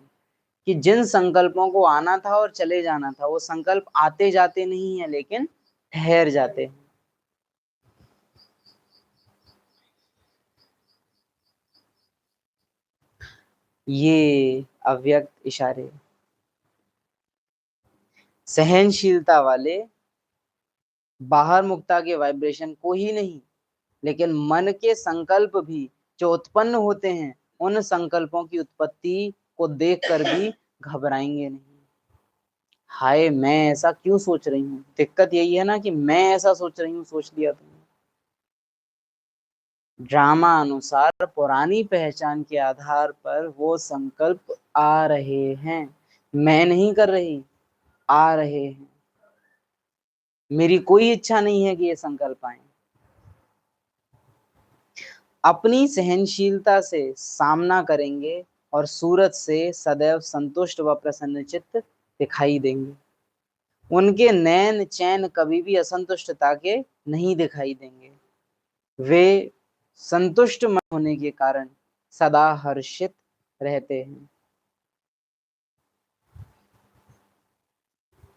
कि जिन संकल्पों को आना था और चले जाना था वो संकल्प आते जाते नहीं है, लेकिन ठहर जाते हैं। ये अव्यक्त इशारे सहनशीलता वाले बाहर मुक्ता के वाइब्रेशन को ही नहीं, लेकिन मन के संकल्प भी जो उत्पन्न होते हैं, उन संकल्पों की उत्पत्ति को देखकर भी घबराएंगे नहीं। हाय मैं ऐसा क्यों सोच रही हूँ, दिक्कत यही है ना कि मैं ऐसा सोच रही हूँ, सोच लिया तुमने। ड्रामा अनुसार पुरानी पहचान के आधार पर वो संकल्प आ रहे हैं, मैं नहीं कर रही, आ रहे हैं। मेरी कोई इच्छा नहीं है कि ये संकल्प आए। अपनी सहनशीलता से सामना करेंगे और सूरत से सदैव संतुष्ट व प्रसन्नचित्त दिखाई देंगे। उनके नैन चैन कभी भी असंतुष्टता के नहीं दिखाई देंगे। वे संतुष्ट मन होने के कारण सदा हर्षित रहते हैं।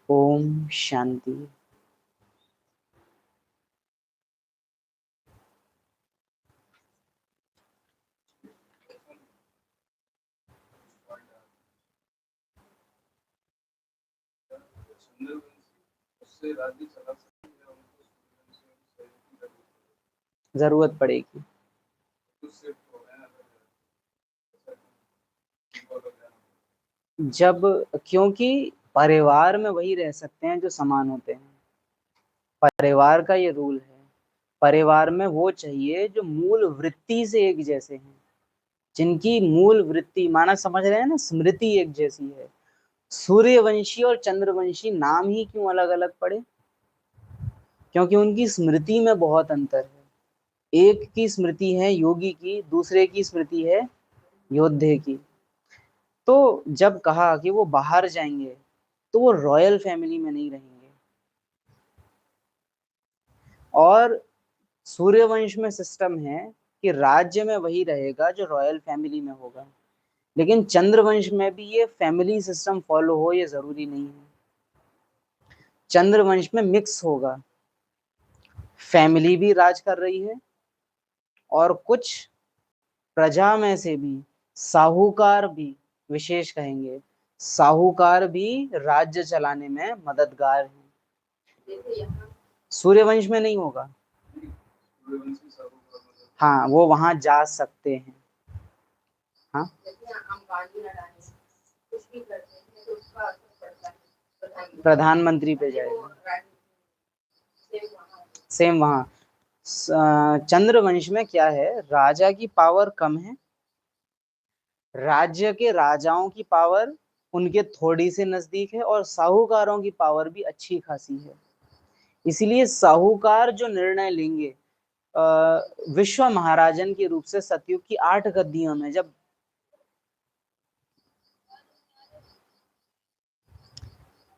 ओम शांति। जरूरत पड़ेगी जब, क्योंकि परिवार में वही रह सकते हैं जो समान होते हैं। परिवार का ये रूल है। परिवार में वो चाहिए जो मूल वृत्ति से एक जैसे हैं, जिनकी मूल वृत्ति माना समझ रहे हैं ना, स्मृति एक जैसी है। सूर्यवंशी और चंद्रवंशी नाम ही क्यों अलग अलग पड़े, क्योंकि उनकी स्मृति में बहुत अंतर है। एक की स्मृति है योगी की, दूसरे की स्मृति है योद्धे की। तो जब कहा कि वो बाहर जाएंगे तो वो रॉयल फैमिली में नहीं रहेंगे। और सूर्यवंश में सिस्टम है कि राज्य में वही रहेगा जो रॉयल फैमिली में होगा, लेकिन चंद्रवंश में भी ये फैमिली सिस्टम फॉलो हो ये जरूरी नहीं है। चंद्रवंश में मिक्स होगा, फैमिली भी राज कर रही है और कुछ प्रजा में से भी साहूकार भी, विशेष कहेंगे साहूकार भी राज्य चलाने में मददगार हैं। सूर्यवंश में नहीं होगा। हाँ वो वहां जा सकते हैं। हाँ प्रधानमंत्री पे जाएगा, सेम वहां। चंद्रवंश में क्या है, राजा की पावर कम है, राज्य के राजाओं की पावर उनके थोड़ी से नजदीक है, और साहूकारों की पावर भी अच्छी खासी है। इसलिए साहूकार जो निर्णय लेंगे, विश्व महाराजन के रूप से सतयुग की 8 गद्दियों में, जब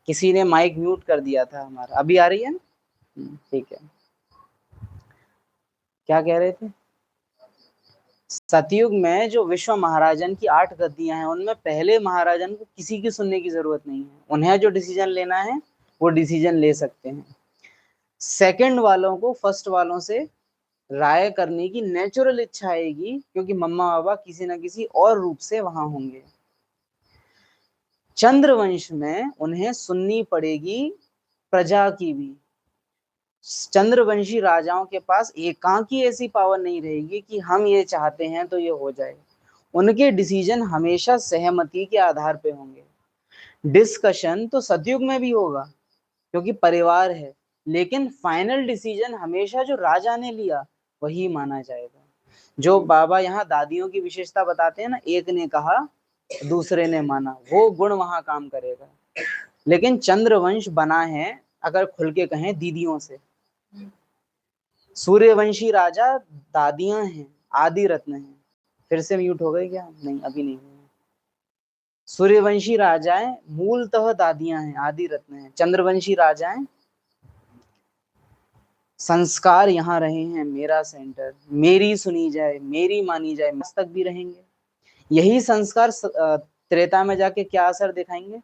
किसी ने माइक म्यूट कर दिया था हमारा, अभी आ रही है ना, ठीक है। क्या कह रहे थे, सतयुग में जो विश्व महाराजन की 8 गद्दियां हैं, उनमें पहले महाराजन को किसी की सुनने की जरूरत नहीं है, उन्हें जो डिसीजन लेना है वो डिसीजन ले सकते हैं। सेकंड वालों को फर्स्ट वालों से राय करने की नेचुरल इच्छा आएगी, क्योंकि मम्मा बाबा किसी ना किसी और रूप से वहां होंगे। चंद्रवंश में उन्हें सुननी पड़ेगी प्रजा की भी। चंद्रवंशी राजाओं के पास एकांकी ऐसी पावर नहीं रहेगी कि हम ये चाहते हैं तो ये हो जाए। उनके डिसीजन हमेशा सहमति के आधार पे होंगे। डिस्कशन तो सतयुग में भी होगा क्योंकि परिवार है, लेकिन फाइनल डिसीजन हमेशा जो राजा ने लिया वही माना जाएगा। जो बाबा यहाँ दादियों की विशेषता बताते हैं ना, एक ने कहा दूसरे ने माना, वो गुण वहां काम करेगा। लेकिन चंद्रवंश बना है, अगर खुल के कहें, दीदियों से। सूर्यवंशी राजा दादियां हैं, आदि रत्न हैं। फिर से म्यूट हो गए क्या? नहीं, अभी नहीं हुए। सूर्यवंशी राजाएं मूलतः दादियां हैं, आदि रत्न हैं। चंद्रवंशी राजाएं संस्कार यहाँ रहे हैं, मेरा सेंटर, मेरी सुनी जाए, मेरी मानी जाए, मस्तक भी रहेंगे। यही संस्कार त्रेता में जाके क्या असर दिखाएंगे?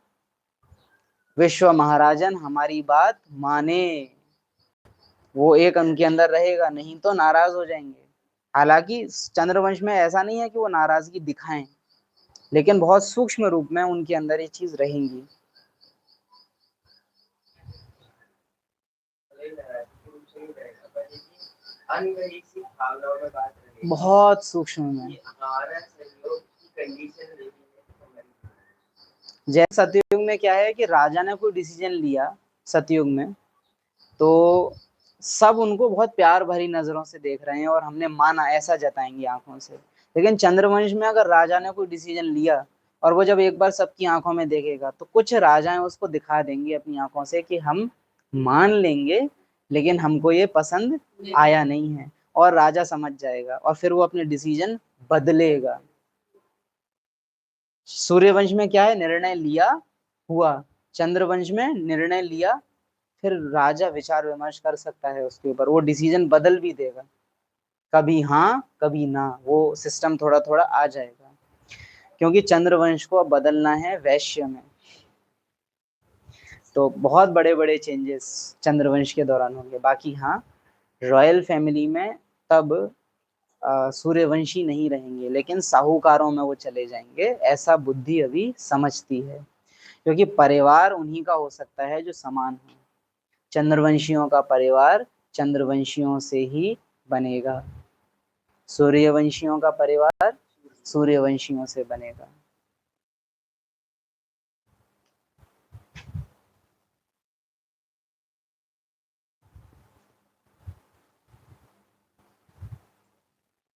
विश्व महाराजन हमारी बात माने, वो एक उनके अंदर रहेगा, नहीं तो नाराज हो जाएंगे। हालांकि चंद्रवंश में ऐसा नहीं है कि वो नाराजगी दिखाएं, लेकिन बहुत सूक्ष्म रूप में उनके अंदर ये चीज रहेंगी। बहुत सूक्ष्म में। जैसे सतयुग में क्या है कि राजा ने कोई डिसीजन लिया सतयुग में, तो सब उनको बहुत प्यार भरी नजरों से देख रहे हैं और हमने माना, ऐसा जताएंगे आंखों से। लेकिन चंद्रवंश में अगर राजा ने कोई डिसीजन लिया और वो जब एक बार सबकी आंखों में देखेगा, तो कुछ राजाएं उसको दिखा देंगे अपनी आंखों से कि हम मान लेंगे, लेकिन हमको ये पसंद आया नहीं है, और राजा समझ जाएगा और फिर वो अपने डिसीजन बदलेगा। सूर्यवंश में क्या है? निर्णय लिया, हुआ। चंद्रवंश में निर्णय लिया, फिर राजा विचार विमर्श कर सकता है उसके ऊपर, वो डिसीजन बदल भी देगा, कभी हाँ कभी ना, वो सिस्टम थोड़ा थोड़ा आ जाएगा। क्योंकि चंद्रवंश को अब बदलना है वैश्य में, तो बहुत बड़े बड़े चेंजेस चंद्रवंश के दौरान होंगे। बाकी हाँ, रॉयल फैमिली में तब सूर्यवंशी नहीं रहेंगे, लेकिन साहूकारों में वो चले जाएंगे, ऐसा बुद्धि अभी समझती है। क्योंकि परिवार उन्हीं का हो सकता है जो समान हो। चंद्रवंशियों का परिवार चंद्रवंशियों से ही बनेगा, सूर्यवंशियों का परिवार सूर्यवंशियों से बनेगा।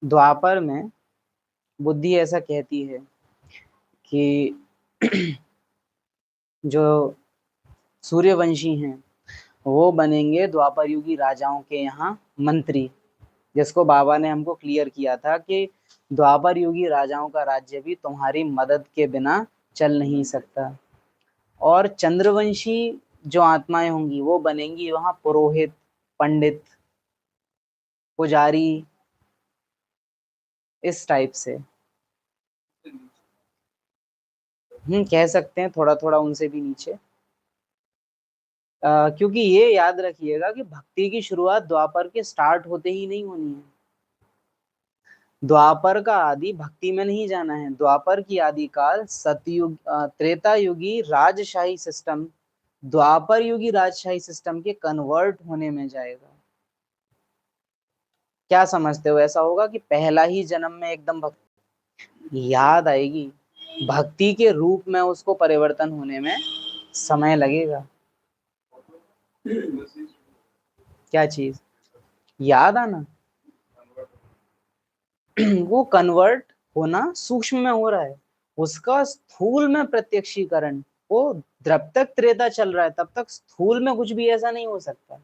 द्वापर में बुद्धि ऐसा कहती है कि जो सूर्यवंशी हैं वो बनेंगे द्वापर युगी राजाओं के यहाँ मंत्री, जिसको बाबा ने हमको क्लियर किया था कि द्वापर युगी राजाओं का राज्य भी तुम्हारी मदद के बिना चल नहीं सकता। और चंद्रवंशी जो आत्माएं होंगी वो बनेंगी वहां पुरोहित, पंडित, पुजारी, इस टाइप से। कह सकते हैं थोड़ा थोड़ा उनसे भी नीचे। क्योंकि ये याद रखिएगा कि भक्ति की शुरुआत द्वापर के स्टार्ट होते ही नहीं होनी है। द्वापर का आदि भक्ति में नहीं जाना है। द्वापर की आदि काल सतयुग, त्रेता युगी राजशाही सिस्टम द्वापर युगी राजशाही सिस्टम के कन्वर्ट होने में जाएगा। क्या समझते हो? ऐसा होगा कि पहला ही जन्म में एकदम भक्ति याद आएगी? भक्ति के रूप में उसको परिवर्तन होने में समय लगेगा। क्या चीज? याद आना। वो कन्वर्ट होना सूक्ष्म में हो रहा है, उसका स्थूल में प्रत्यक्षीकरण वो जब तक त्रेता चल रहा है तब तक स्थूल में कुछ भी ऐसा नहीं हो सकता।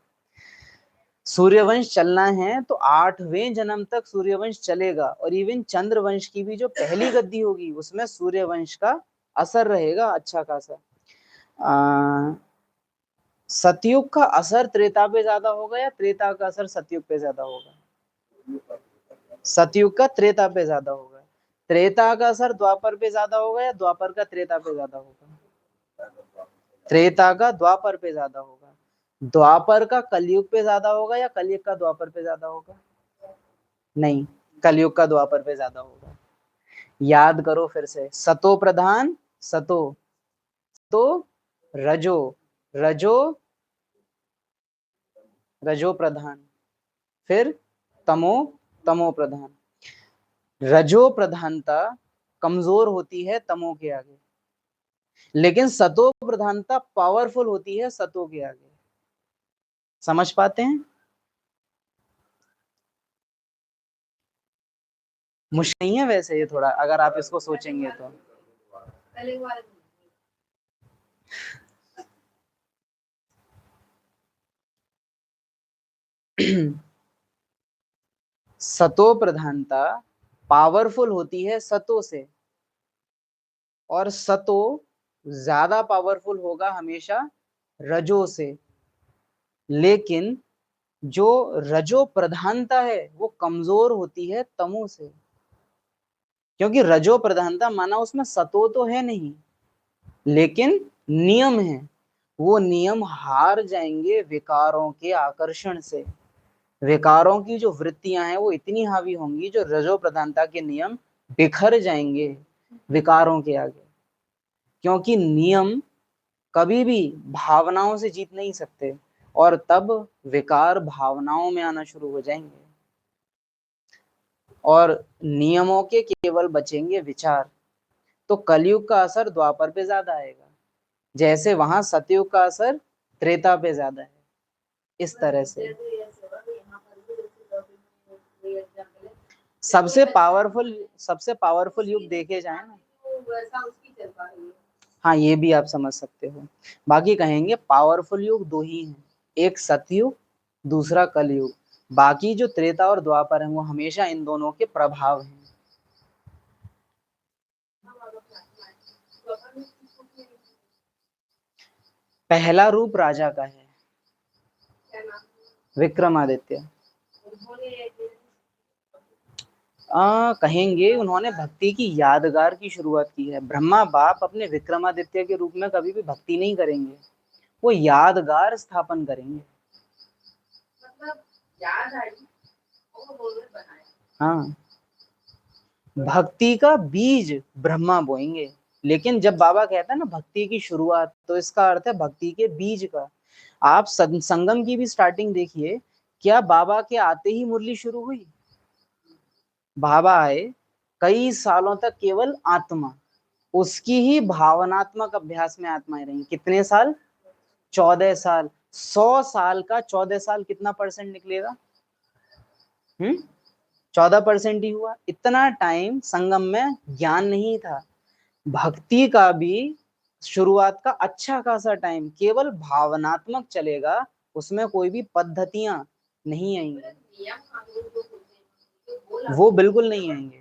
सूर्यवंश चलना है तो 8वें जन्म तक सूर्यवंश चलेगा, और इवन चंद्रवंश की भी जो पहली गद्दी होगी उसमें सूर्यवंश का असर रहेगा अच्छा खासा। सतयुग का असर त्रेता पे ज्यादा होगा या त्रेता का असर सतयुग पे ज्यादा होगा? सतयुग का त्रेता पे ज्यादा होगा। त्रेता का असर द्वापर पे ज्यादा होगा या द्वापर का त्रेता पे ज्यादा होगा? त्रेता का द्वापर पे ज्यादा होगा। द्वापर का कलयुग पे ज्यादा होगा या कलयुग का द्वापर पे ज्यादा होगा? नहीं, कलयुग का द्वापर पे ज्यादा होगा। याद करो फिर से, सतो प्रधान, सतो तो रजो, रजो रजो प्रधान, फिर तमो, तमो प्रधान। रजो प्रधानता कमजोर होती है तमो के आगे, लेकिन सतो प्रधानता पावरफुल होती है सतो के आगे। समझ पाते हैं? मुश्किल नहीं है वैसे ये थोड़ा, अगर आप इसको सोचेंगे तो। सतो प्रधानता पावरफुल होती है सतो से, और सतो ज्यादा पावरफुल होगा हमेशा रजो से। लेकिन जो रजो प्रधानता है वो कमजोर होती है तमो से, क्योंकि रजो प्रधानता माना उसमें सतो तो है नहीं, लेकिन नियम है। वो नियम हार जाएंगे विकारों के आकर्षण से। विकारों की जो वृत्तियां हैं वो इतनी हावी होंगी, जो रजो प्रधानता के नियम बिखर जाएंगे विकारों के आगे। क्योंकि नियम कभी भी भावनाओं से जीत नहीं सकते, और तब विकार भावनाओं में आना शुरू हो जाएंगे, और नियमों के केवल बचेंगे विचार। तो कलयुग का असर द्वापर पे ज्यादा आएगा, जैसे वहां सतयुग का असर त्रेता पे ज्यादा है। इस तरह से सबसे पावरफुल युग देखे जाए ना, हाँ ये भी आप समझ सकते हो। बाकी कहेंगे पावरफुल युग दो ही हैं, एक सतयुग, दूसरा कलयुग। बाकी जो त्रेता और द्वापर है वो हमेशा इन दोनों के प्रभाव हैं। पहला रूप राजा का है, विक्रमादित्य। कहेंगे उन्होंने भक्ति की यादगार की शुरुआत की है। ब्रह्मा बाप अपने विक्रमादित्य के रूप में कभी भी भक्ति नहीं करेंगे, वो यादगार स्थापन करेंगे। मतलब याद आई, हाँ, भक्ति का बीज ब्रह्मा बोएंगे। लेकिन जब बाबा कहता है ना भक्ति की शुरुआत, तो इसका अर्थ है भक्ति के बीज का। आप संगम की भी स्टार्टिंग देखिए, क्या बाबा के आते ही मुरली शुरू हुई? बाबा आए, कई सालों तक केवल आत्मा, उसकी ही भावनात्मक अभ्यास में आत्माएं रही। कितने साल? 14 साल। 100 साल का 14 साल कितना परसेंट निकलेगा? 14% ही हुआ। इतना टाइम संगम में ज्ञान नहीं था। भक्ति का भी शुरुआत का अच्छा खासा टाइम केवल भावनात्मक चलेगा, उसमें कोई भी पद्धतियां नहीं आएंगी, वो बिल्कुल नहीं आएंगे।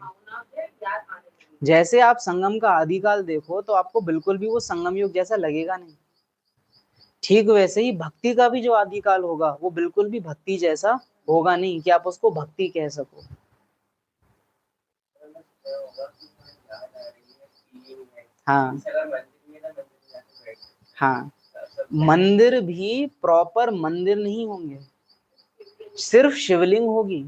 जैसे आप संगम का आदिकाल देखो तो आपको बिल्कुल भी वो संगम युग जैसा लगेगा नहीं। ठीक वैसे ही भक्ति का भी जो आदिकाल होगा वो बिल्कुल भी भक्ति जैसा होगा नहीं कि आप उसको भक्ति कह सको। हाँ हाँ, मंदिर भी प्रॉपर मंदिर नहीं होंगे, सिर्फ शिवलिंग होगी।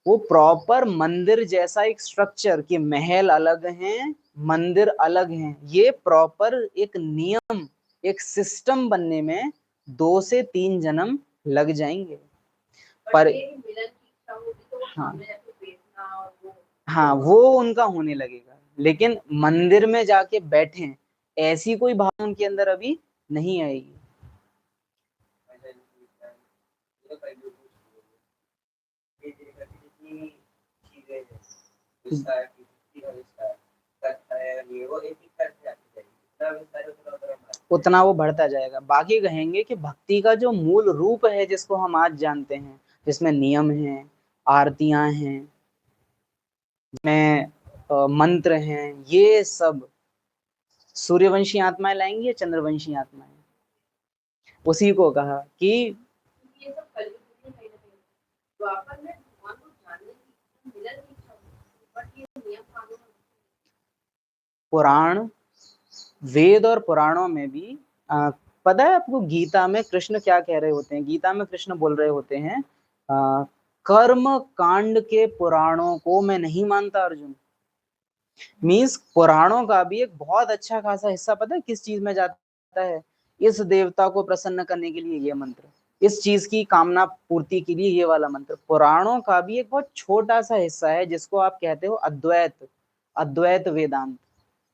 वो प्रॉपर मंदिर जैसा एक स्ट्रक्चर, कि महल अलग हैं मंदिर अलग हैं, ये प्रॉपर एक नियम, एक सिस्टम बनने में 2 से 3 जन्म लग जाएंगे। पर हाँ हाँ, वो उनका होने लगेगा, लेकिन मंदिर में जाके बैठे ऐसी कोई भावना उनके अंदर अभी नहीं आएगी। उतना वो बढ़ता जाएगा। बाकी कहेंगे कि भक्ति का जो मूल रूप है जिसको हम आज जानते हैं, जिसमें नियम हैं, आरतियां हैं, में मंत्र हैं, ये सब सूर्यवंशी आत्माएं लाएंगी या चंद्रवंशी आत्माएं? उसी को कहा कि पुराण, वेद और पुराणों में भी पता है आपको गीता में कृष्ण क्या कह रहे होते हैं? गीता में कृष्ण बोल रहे होते हैं, कर्म कांड के पुराणों को मैं नहीं मानता अर्जुन। मीन्स पुराणों का भी एक बहुत अच्छा खासा हिस्सा पता है किस चीज में जाता है? इस देवता को प्रसन्न करने के लिए ये मंत्र, इस चीज की कामना पूर्ति के लिए ये वाला मंत्र। पुराणों का भी एक बहुत छोटा सा हिस्सा है जिसको आप कहते हो अद्वैत, अद्वैत वेदांत,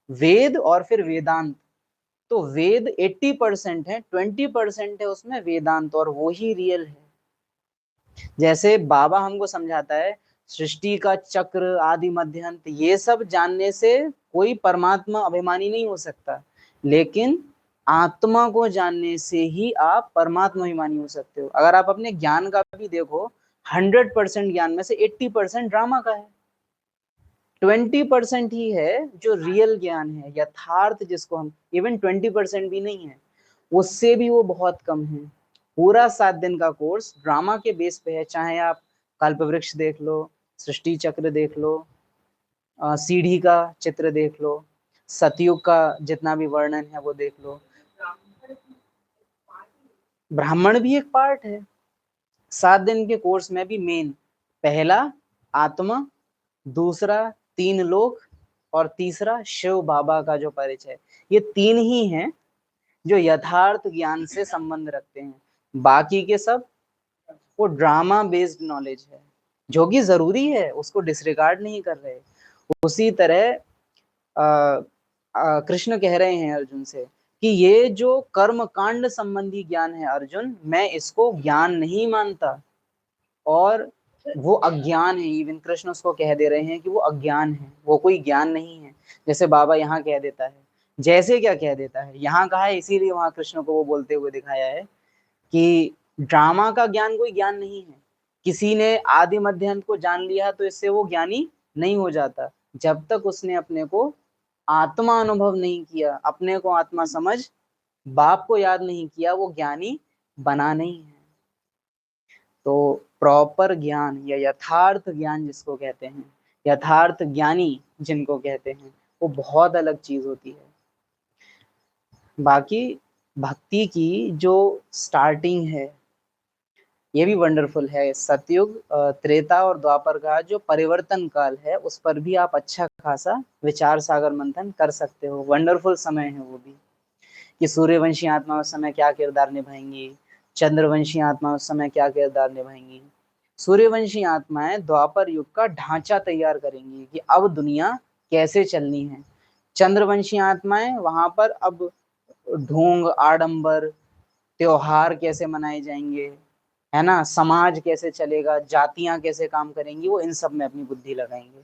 वेद और फिर वेदांत। तो वेद 80% है, 20% है उसमें वेदांत, और वो ही रियल है। जैसे बाबा हमको समझाता है सृष्टि का चक्र, आदि मध्य अंत, ये सब जानने से कोई परमात्मा अभिमानी नहीं हो सकता, लेकिन आत्मा को जानने से ही आप परमात्मा अभिमानी हो सकते हो। अगर आप अपने ज्ञान का भी देखो, 100% ज्ञान में से 80% ड्रामा का है, 20% ही है जो रियल ज्ञान है, यथार्थ, जिसको हम, इवन 20% भी नहीं है, उससे भी वो बहुत कम है। पूरा 7 दिन का कोर्स ड्रामा के बेस पे है, चाहे आप कल्प वृक्ष देख लो, सृष्टि चक्र देख लो, सीढ़ी का चित्र देख लो, सतयुग का जितना भी वर्णन है वो देख लो। ब्राह्मण भी एक पार्ट है 7 दिन के कोर्स में भी। मेन पहला आत्मा, दूसरा 3 लोक, और तीसरा शिव बाबा का जो परिचय, ये 3 ही हैं जो यथार्थ ज्ञान से संबंध रखते हैं। बाकी के सब वो ड्रामा बेस्ड नॉलेज है, जो कि जरूरी है, उसको डिसरिगार्ड नहीं कर रहे। उसी तरह कृष्ण कह रहे हैं अर्जुन से कि ये जो कर्म कांड संबंधी ज्ञान है अर्जुन, मैं इसको ज्ञान नहीं मानता, और वो अज्ञान है। इवन कृष्ण उसको कह दे रहे हैं कि वो अज्ञान है, वो कोई ज्ञान नहीं है। जैसे बाबा यहाँ कह देता है, जैसे क्या कह देता है, यहाँ कहा है इसीलिए वहां कृष्ण को वो बोलते हुए दिखाया है कि ड्रामा का ज्ञान कोई ज्ञान नहीं है। किसी ने आदि मध्य अंत को जान लिया तो इससे वो ज्ञानी नहीं हो जाता, जब तक उसने अपने को आत्मा अनुभव नहीं किया, अपने को आत्मा समझ बाप को याद नहीं किया, वो ज्ञानी बना नहीं है। तो प्रॉपर ज्ञान या यथार्थ ज्ञान जिसको कहते हैं, यथार्थ ज्ञानी जिनको कहते हैं, वो बहुत अलग चीज होती है। बाकी भक्ति की जो स्टार्टिंग है ये भी वंडरफुल है। सतयुग, त्रेता और द्वापर का जो परिवर्तन काल है, उस पर भी आप अच्छा खासा विचार सागर मंथन कर सकते हो। वंडरफुल समय है वो भी, कि सूर्यवंशी आत्मा उस समय क्या किरदार निभाएंगी, चंद्रवंशी आत्मा उस समय क्या किरदार निभाएंगी। सूर्यवंशी आत्माएं द्वापर युग का ढांचा तैयार करेंगी कि अब दुनिया कैसे चलनी है। चंद्रवंशी आत्माएं वहां पर अब ढोंग, आडंबर, त्योहार कैसे मनाए जाएंगे, है ना, समाज कैसे चलेगा, जातियां कैसे काम करेंगी, वो इन सब में अपनी बुद्धि लगाएंगे।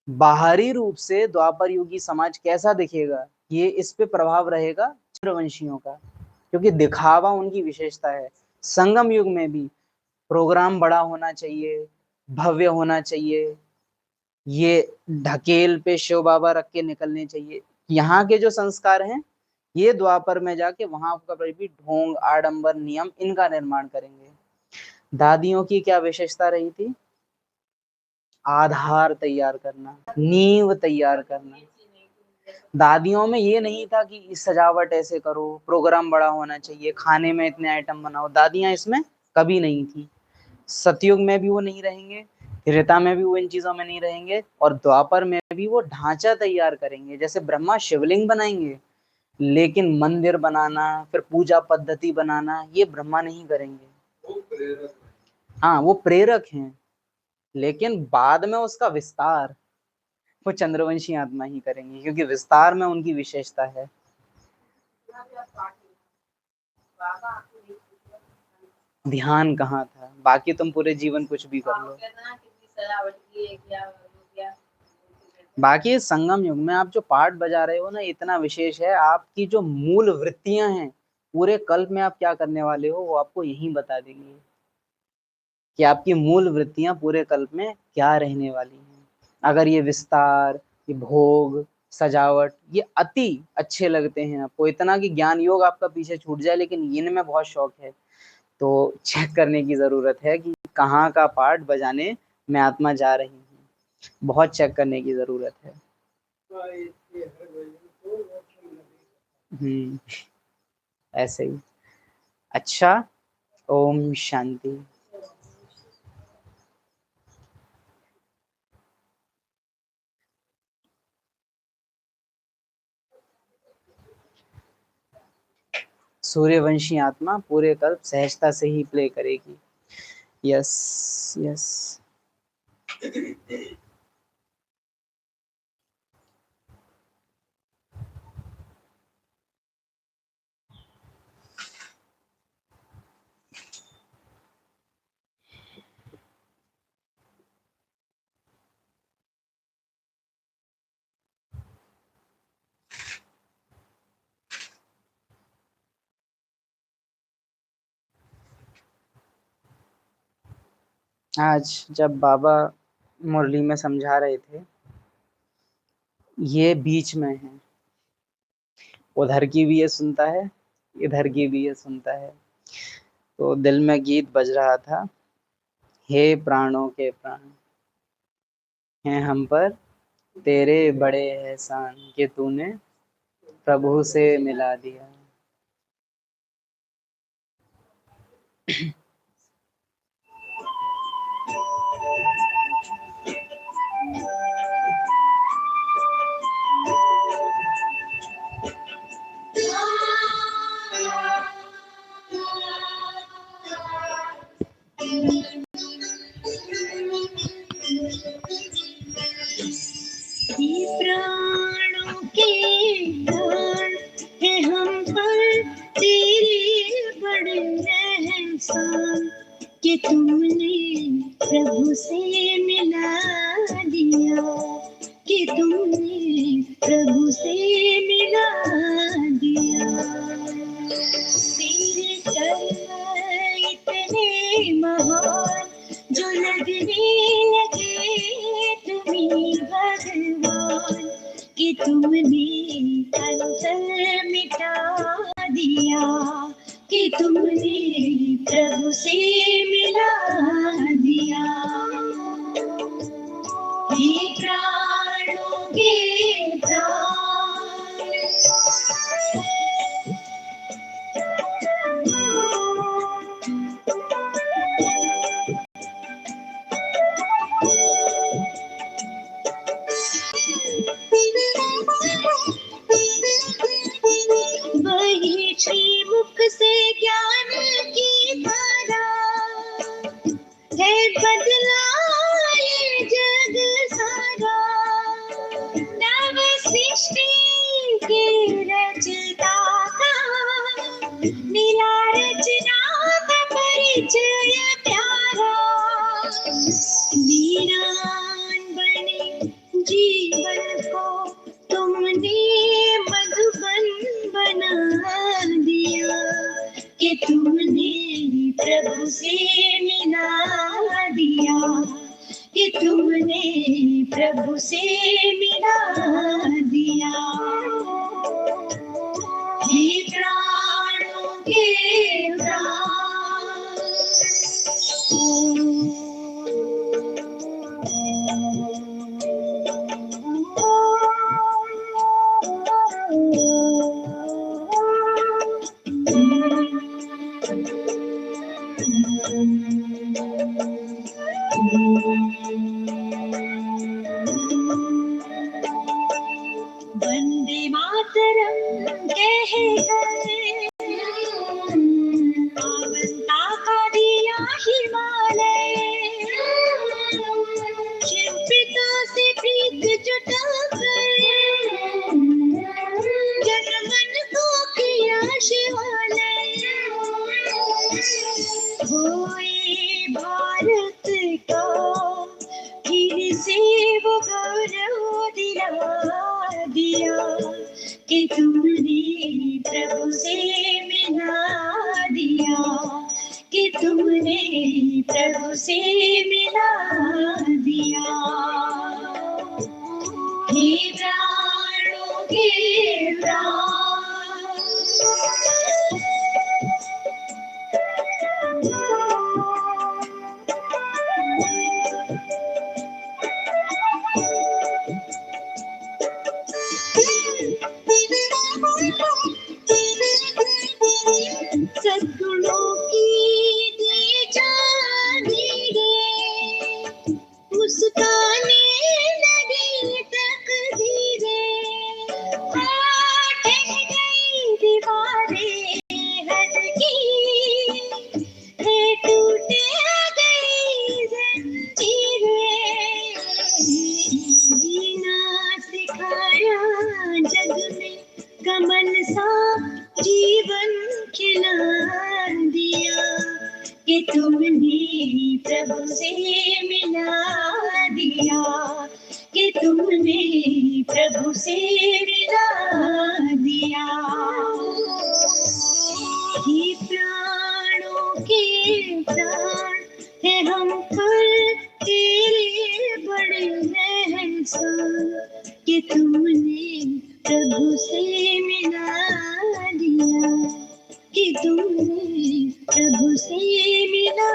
बाहरी रूप से द्वापर युगी समाज कैसा दिखेगा, ये इस पे प्रभाव रहेगा चंद्रवंशियों का, क्योंकि दिखावा उनकी विशेषता है। संगम युग में भी प्रोग्राम बड़ा होना चाहिए, भव्य होना चाहिए, ये ढकेल पे शिव बाबा रख के निकलने चाहिए। यहाँ के जो संस्कार हैं ये द्वापर में जाके वहां का भी ढोंग, आडंबर, नियम, इनका निर्माण करेंगे। दादियों की क्या विशेषता रही थी? आधार तैयार करना, नींव तैयार करना। दादियों में ये नहीं था कि सजावट ऐसे करो, प्रोग्राम बड़ा होना चाहिए, खाने में इतने आइटम बनाओ, दादियां इसमें कभी नहीं थी। सतयुग में भी वो नहीं रहेंगे, त्रेता में भी वो इन चीजों में नहीं रहेंगे, और द्वापर में भी वो ढांचा तैयार करेंगे। जैसे ब्रह्मा शिवलिंग बनाएंगे, लेकिन मंदिर बनाना, फिर पूजा पद्धति बनाना, ये ब्रह्मा नहीं करेंगे। हाँ, वो प्रेरक हैं, लेकिन बाद में उसका विस्तार वो चंद्रवंशी आत्मा ही करेंगे, क्योंकि विस्तार में उनकी विशेषता है। ध्यान कहाँ था, बाकी तुम पूरे जीवन कुछ भी कर लो। बाकी संगम युग में आप जो पार्ट बजा रहे हो ना, इतना विशेष है। आपकी जो मूल वृत्तियां हैं, पूरे कल्प में आप क्या करने वाले हो, वो आपको यही बता देंगे कि आपकी मूल वृत्तियां पूरे कल्प में क्या रहने वाली हैं। अगर ये विस्तार, ये भोग, सजावट, ये अति अच्छे लगते हैं आपको, इतना कि ज्ञान योग आपका पीछे छूट जाए, लेकिन इनमें बहुत शौक है, तो चेक करने की जरूरत है कि कहाँ का पार्ट बजाने में आत्मा जा रही है। बहुत चेक करने की जरूरत है। हम्म, ऐसे ही। अच्छा, ओम शांति। सूर्यवंशी आत्मा पूरे कल्प सहजता से ही प्ले करेगी। Yes, yes. आज जब बाबा मुरली में समझा रहे थे, ये बीच में है, उधर की भी ये सुनता है, इधर की भी ये सुनता है। तो दिल में गीत बज रहा था, हे प्राणों के प्राण हैं हम पर तेरे बड़े एहसान कि तूने प्रभु से मिला दिया। प्राणों के प्राण है हम पर तेरे बड़े एहसान कि तुमने प्रभु से मिला दिया, कि तुमने प्रभु से मिला दिया। तेरे कर्म इतने महान जो लगने लगे तुम्हें भगवान, कि तुमने कंचन मिटा दिया, कि तुमने प्रभु से मिला दिया। हे प्राणों के प्राण वही श्री मुख से ज्ञान की धारा है बदला ये जग सारा। नव सृष्टि के रचता का मिला रचना का परिचय प्यारा। वीरान बने जीवन को तुमने मधुबन बना दिया, कि तुमने प्रभु से मिला दिया, कि तुमने प्रभु से मिला दिया। हे प्राणों के प्राण वंदे मातरम कह गए पावनता का दिया हिमालय। शिव पिता से प्रीत जुटा कर जन मन को किया शिवालय। होए भारत का फिर से वो गौरव दिला दिया, कि तुमने प्रभु से मिला दिया, कि तुमने प्रभु से मिला दिया। हे प्राणों के प्राण सद्गुणों की दी जानी रे, मुस्काने लगी तकदीरें। ठह गई दीवारें हद की, है टूटे गई जंजीरें। जीना सिखाया जग में कमल सा जीवन खिला दिया, कि तुमने प्रभु से मिला दिया, कि तुमने प्रभु से मिला दिया। ये प्राणों के प्राण है हम पर से मिला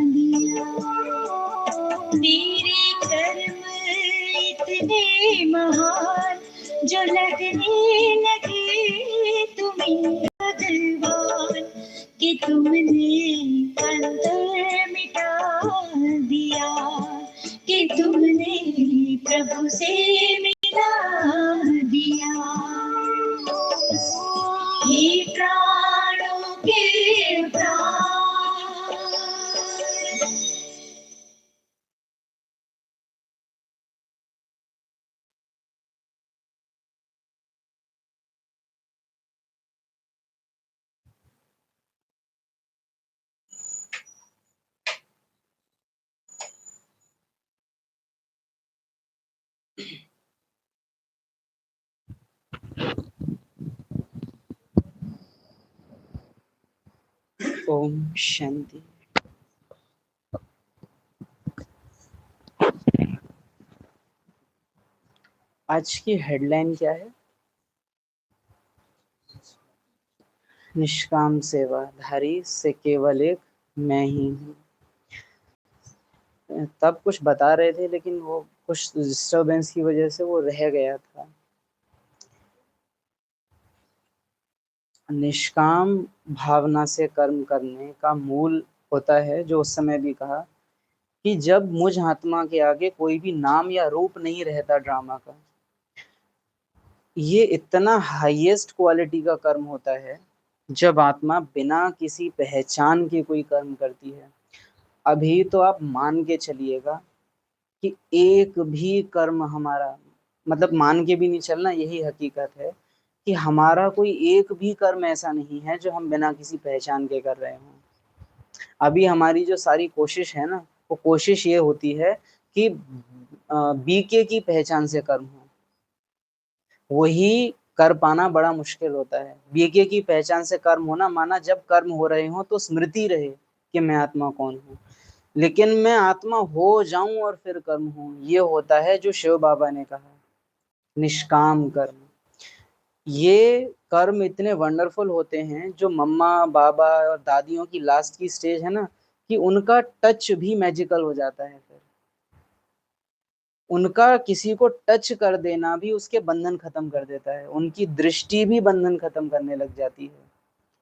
दिया। मेरे कर्म इतने महान जो लगने लगे तुम्हें भगवान, कि तुमने अंतर मिटा दिया, कि तुमने प्रभु से मिला दिया। हे प्राणों के प्राण, ओम शांति। आज की हेडलाइन क्या है? निष्काम सेवाधारी से केवल एक मैं ही हूँ। तब कुछ बता रहे थे लेकिन वो कुछ डिस्टरबेंस की वजह से वो रह गया था। निष्काम भावना से कर्म करने का मूल होता है, जो उस समय भी कहा, कि जब मुझ आत्मा के आगे कोई भी नाम या रूप नहीं रहता ड्रामा का। ये इतना हाईएस्ट क्वालिटी का कर्म होता है जब आत्मा बिना किसी पहचान के कोई कर्म करती है। अभी तो आप मान के चलिएगा कि एक भी कर्म हमारा, मतलब मान के भी नहीं चलना, यही हकीकत है कि हमारा कोई एक भी कर्म ऐसा नहीं है जो हम बिना किसी पहचान के कर रहे हों। अभी हमारी जो सारी कोशिश है ना, वो कोशिश ये होती है कि बीके की पहचान से कर्म हो। वही कर पाना बड़ा मुश्किल होता है। बीके की पहचान से कर्म होना माना जब कर्म हो रहे हो तो स्मृति रहे कि मैं आत्मा कौन हूँ, लेकिन मैं आत्मा हो जाऊं और फिर कर्म हूँ, ये होता है जो शिव बाबा ने कहा, निष्काम कर्म। ये कर्म इतने वंडरफुल होते हैं, जो मम्मा बाबा और दादियों की लास्ट की स्टेज है ना, कि उनका टच भी मैजिकल हो जाता है। फिर उनका किसी को टच कर देना भी उसके बंधन खत्म कर देता है, उनकी दृष्टि भी बंधन खत्म करने लग जाती है।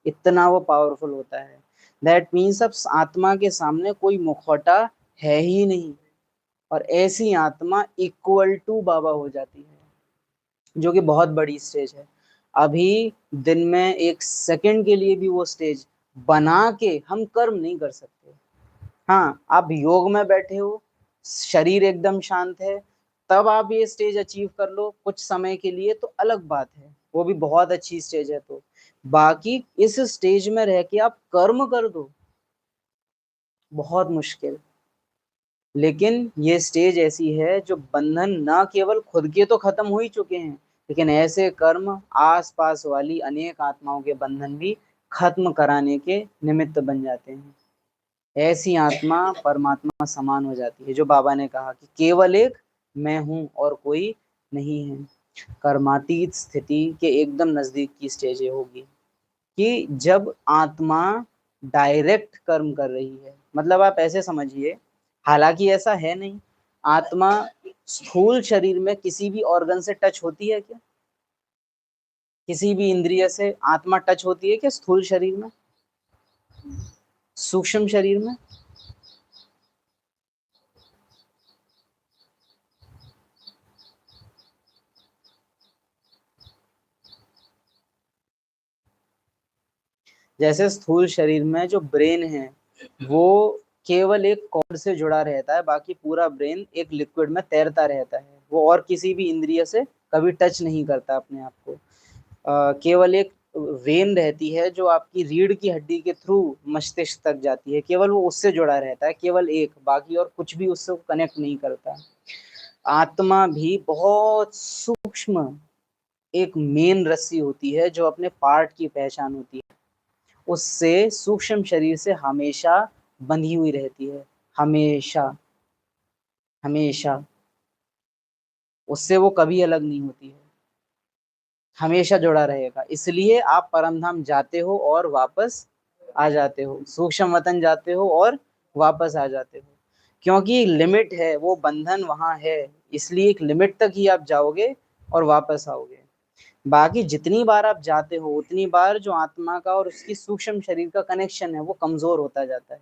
इतना वो पावरफुल होता है। दैट मीन्स अब आत्मा के सामने कोई मुखौटा है ही नहीं, और ऐसी आत्मा इक्वल टू बाबा हो जाती है, जो कि बहुत बड़ी स्टेज है। अभी दिन में एक सेकंड के लिए भी वो स्टेज बना के हम कर्म नहीं कर सकते। हाँ, आप योग में बैठे हो, शरीर एकदम शांत है, तब आप ये स्टेज अचीव कर लो कुछ समय के लिए तो अलग बात है, वो भी बहुत अच्छी स्टेज है। तो बाकी इस स्टेज में रह के आप कर्म कर दो, बहुत मुश्किल। लेकिन ये स्टेज ऐसी है जो बंधन न केवल खुद के तो खत्म हो ही चुके हैं, लेकिन ऐसे कर्म आस पास वाली अनेक आत्माओं के बंधन भी खत्म कराने के निमित्त बन जाते हैं। ऐसी आत्मा परमात्मा समान हो जाती है, जो बाबा ने कहा कि केवल एक मैं हूं और कोई नहीं है। कर्मातीत स्थिति के एकदम नजदीक की स्टेज होगी कि जब आत्मा डायरेक्ट कर्म कर रही है। मतलब आप ऐसे समझिए, हालांकि ऐसा है नहीं, आत्मा स्थूल शरीर में किसी भी ऑर्गन से टच होती है क्या? किसी भी इंद्रिय से आत्मा टच होती है क्या स्थूल शरीर में, सूक्ष्म शरीर में? जैसे स्थूल शरीर में जो ब्रेन है वो केवल एक कॉर्ड से जुड़ा रहता है, बाकी पूरा ब्रेन एक लिक्विड में तैरता रहता है, वो और किसी भी इंद्रिय से कभी टच नहीं करता अपने आप को। केवल एक वेन रहती है जो आपकी रीढ़ की हड्डी के थ्रू मस्तिष्क तक जाती है, केवल वो उससे जुड़ा रहता है, केवल एक, बाकी और कुछ भी उससे कनेक्ट नहीं करता। आत्मा भी बहुत सूक्ष्म एक मेन रस्सी होती है जो अपने पार्ट की पहचान होती है, उससे सूक्ष्म शरीर से हमेशा बंधी हुई रहती है, हमेशा हमेशा, उससे वो कभी अलग नहीं होती है, हमेशा जुड़ा रहेगा। इसलिए आप परमधाम जाते हो और वापस आ जाते हो, सूक्ष्म वतन जाते हो और वापस आ जाते हो, क्योंकि लिमिट है, वो बंधन वहां है, इसलिए एक लिमिट तक ही आप जाओगे और वापस आओगे। बाकी जितनी बार आप जाते हो उतनी बार जो आत्मा का और उसकी सूक्ष्म शरीर का कनेक्शन है वो कमजोर होता जाता है।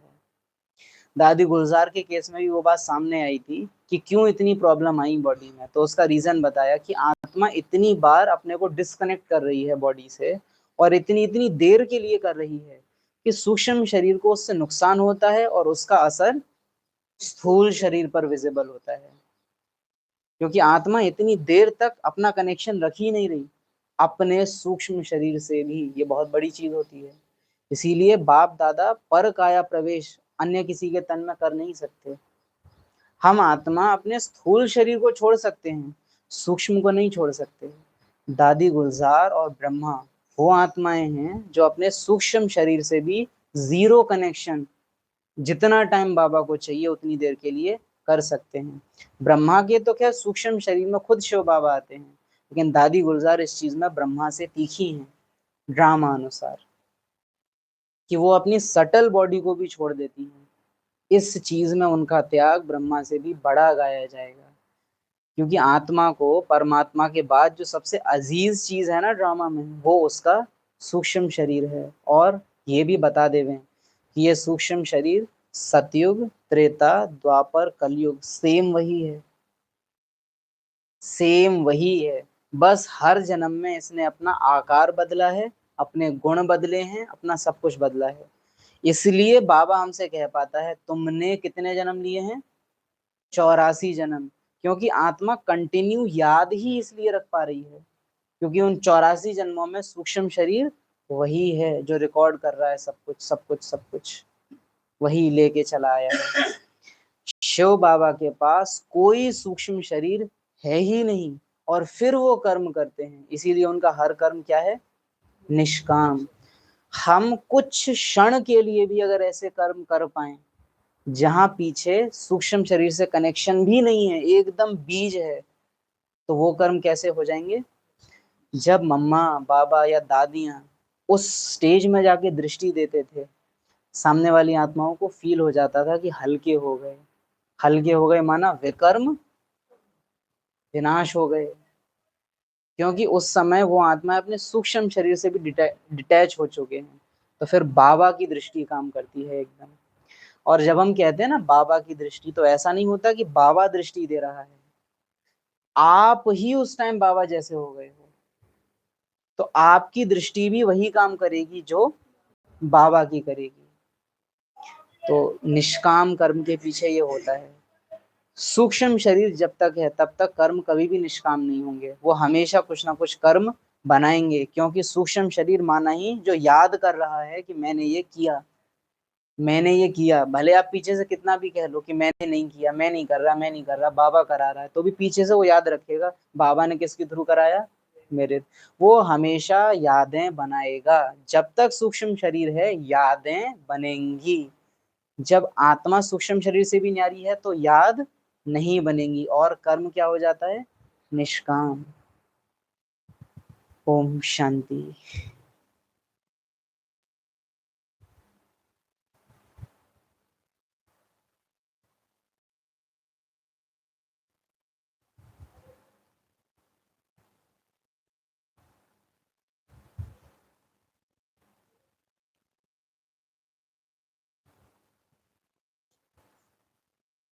दादी गुलजार के केस में भी वो बात सामने आई थी कि क्यों इतनी प्रॉब्लम आई बॉडी में, तो उसका रीजन बताया कि आत्मा इतनी बार अपने को डिस्कनेक्ट कर रही है बॉडी से, और इतनी इतनी देर के लिए कर रही है कि सूक्ष्म शरीर को उससे नुकसान होता है और उसका असर स्थूल शरीर पर विजिबल होता है, क्योंकि आत्मा इतनी देर तक अपना कनेक्शन रख ही नहीं रही अपने सूक्ष्म शरीर से भी। ये बहुत बड़ी चीज होती है। इसीलिए बाप दादा पर काया प्रवेश अन्य किसी के तन में कर नहीं सकते। हम आत्मा अपने स्थूल शरीर को छोड़ सकते हैं, सूक्ष्म को नहीं छोड़ सकते। दादी गुलजार और ब्रह्मा वो आत्माएं हैं जो अपने सूक्ष्म शरीर से भी जीरो कनेक्शन जितना टाइम बाबा को चाहिए उतनी देर के लिए कर सकते हैं। ब्रह्मा के तो क्या सूक्ष्म शरीर में खुद शिव बाबा आते हैं, लेकिन दादी गुलजार इस चीज में ब्रह्मा से तीखी हैं ड्रामा अनुसार, कि वो अपनी सटल बॉडी को भी छोड़ देती हैं। इस चीज में उनका त्याग ब्रह्मा से भी बड़ा गाया जाएगा, क्योंकि आत्मा को परमात्मा के बाद जो सबसे अजीज चीज है ना ड्रामा में, वो उसका सूक्ष्म शरीर है। और ये भी बता देवें कि ये सूक्ष्म शरीर सतयुग, त्रेता, द्वापर, कलयुग सेम वही है, सेम वही है। बस हर जन्म में इसने अपना आकार बदला है, अपने गुण बदले हैं, अपना सब कुछ बदला है। इसलिए बाबा हमसे कह पाता है तुमने कितने जन्म लिए हैं, 84 जन्म, क्योंकि आत्मा कंटिन्यू याद ही इसलिए रख पा रही है क्योंकि उन 84 जन्मों में सूक्ष्म शरीर वही है जो रिकॉर्ड कर रहा है सब कुछ सब कुछ सब कुछ, वही लेके चला आया है। शिव बाबा के पास कोई सूक्ष्म शरीर है ही नहीं, और फिर वो कर्म करते हैं, इसीलिए उनका हर कर्म क्या है, निष्काम। हम कुछ क्षण के लिए भी अगर ऐसे कर्म कर पाए जहां पीछे सूक्ष्म शरीर से कनेक्शन भी नहीं है, एकदम बीज है, तो वो कर्म कैसे हो जाएंगे। जब मम्मा बाबा या दादियां उस स्टेज में जाके दृष्टि देते थे, सामने वाली आत्माओं को फील हो जाता था कि हल्के हो गए, हल्के हो गए माना विकर्म विनाश हो गए, क्योंकि उस समय वो आत्मा अपने सूक्ष्म शरीर से भी डिटैच हो चुके हैं। तो फिर बाबा की दृष्टि काम करती है एकदम। और जब हम कहते हैं ना बाबा की दृष्टि, तो ऐसा नहीं होता कि बाबा दृष्टि दे रहा है, आप ही उस टाइम बाबा जैसे हो गए हो, तो आपकी दृष्टि भी वही काम करेगी जो बाबा की करेगी। तो निष्काम कर्म के पीछे ये होता है। सूक्ष्म शरीर जब तक है तब तक कर्म कभी भी निष्काम नहीं होंगे, वो हमेशा कुछ ना कुछ कर्म बनाएंगे, क्योंकि सूक्ष्म शरीर माना ही जो याद कर रहा है कि मैंने ये किया, मैंने ये किया। भले आप पीछे से कितना भी कह लो कि मैंने नहीं किया, मैं नहीं कर रहा, मैं नहीं कर रहा, बाबा करा रहा है, तो भी पीछे से वो याद रखेगा बाबा ने किसके थ्रू कराया, मेरे। वो हमेशा यादें बनाएगा, जब तक सूक्ष्म शरीर है यादें बनेंगी। जब आत्मा सूक्ष्म शरीर से भी न्यारी है तो याद नहीं बनेंगी, और कर्म क्या हो जाता है, निष्काम। ओम शांति।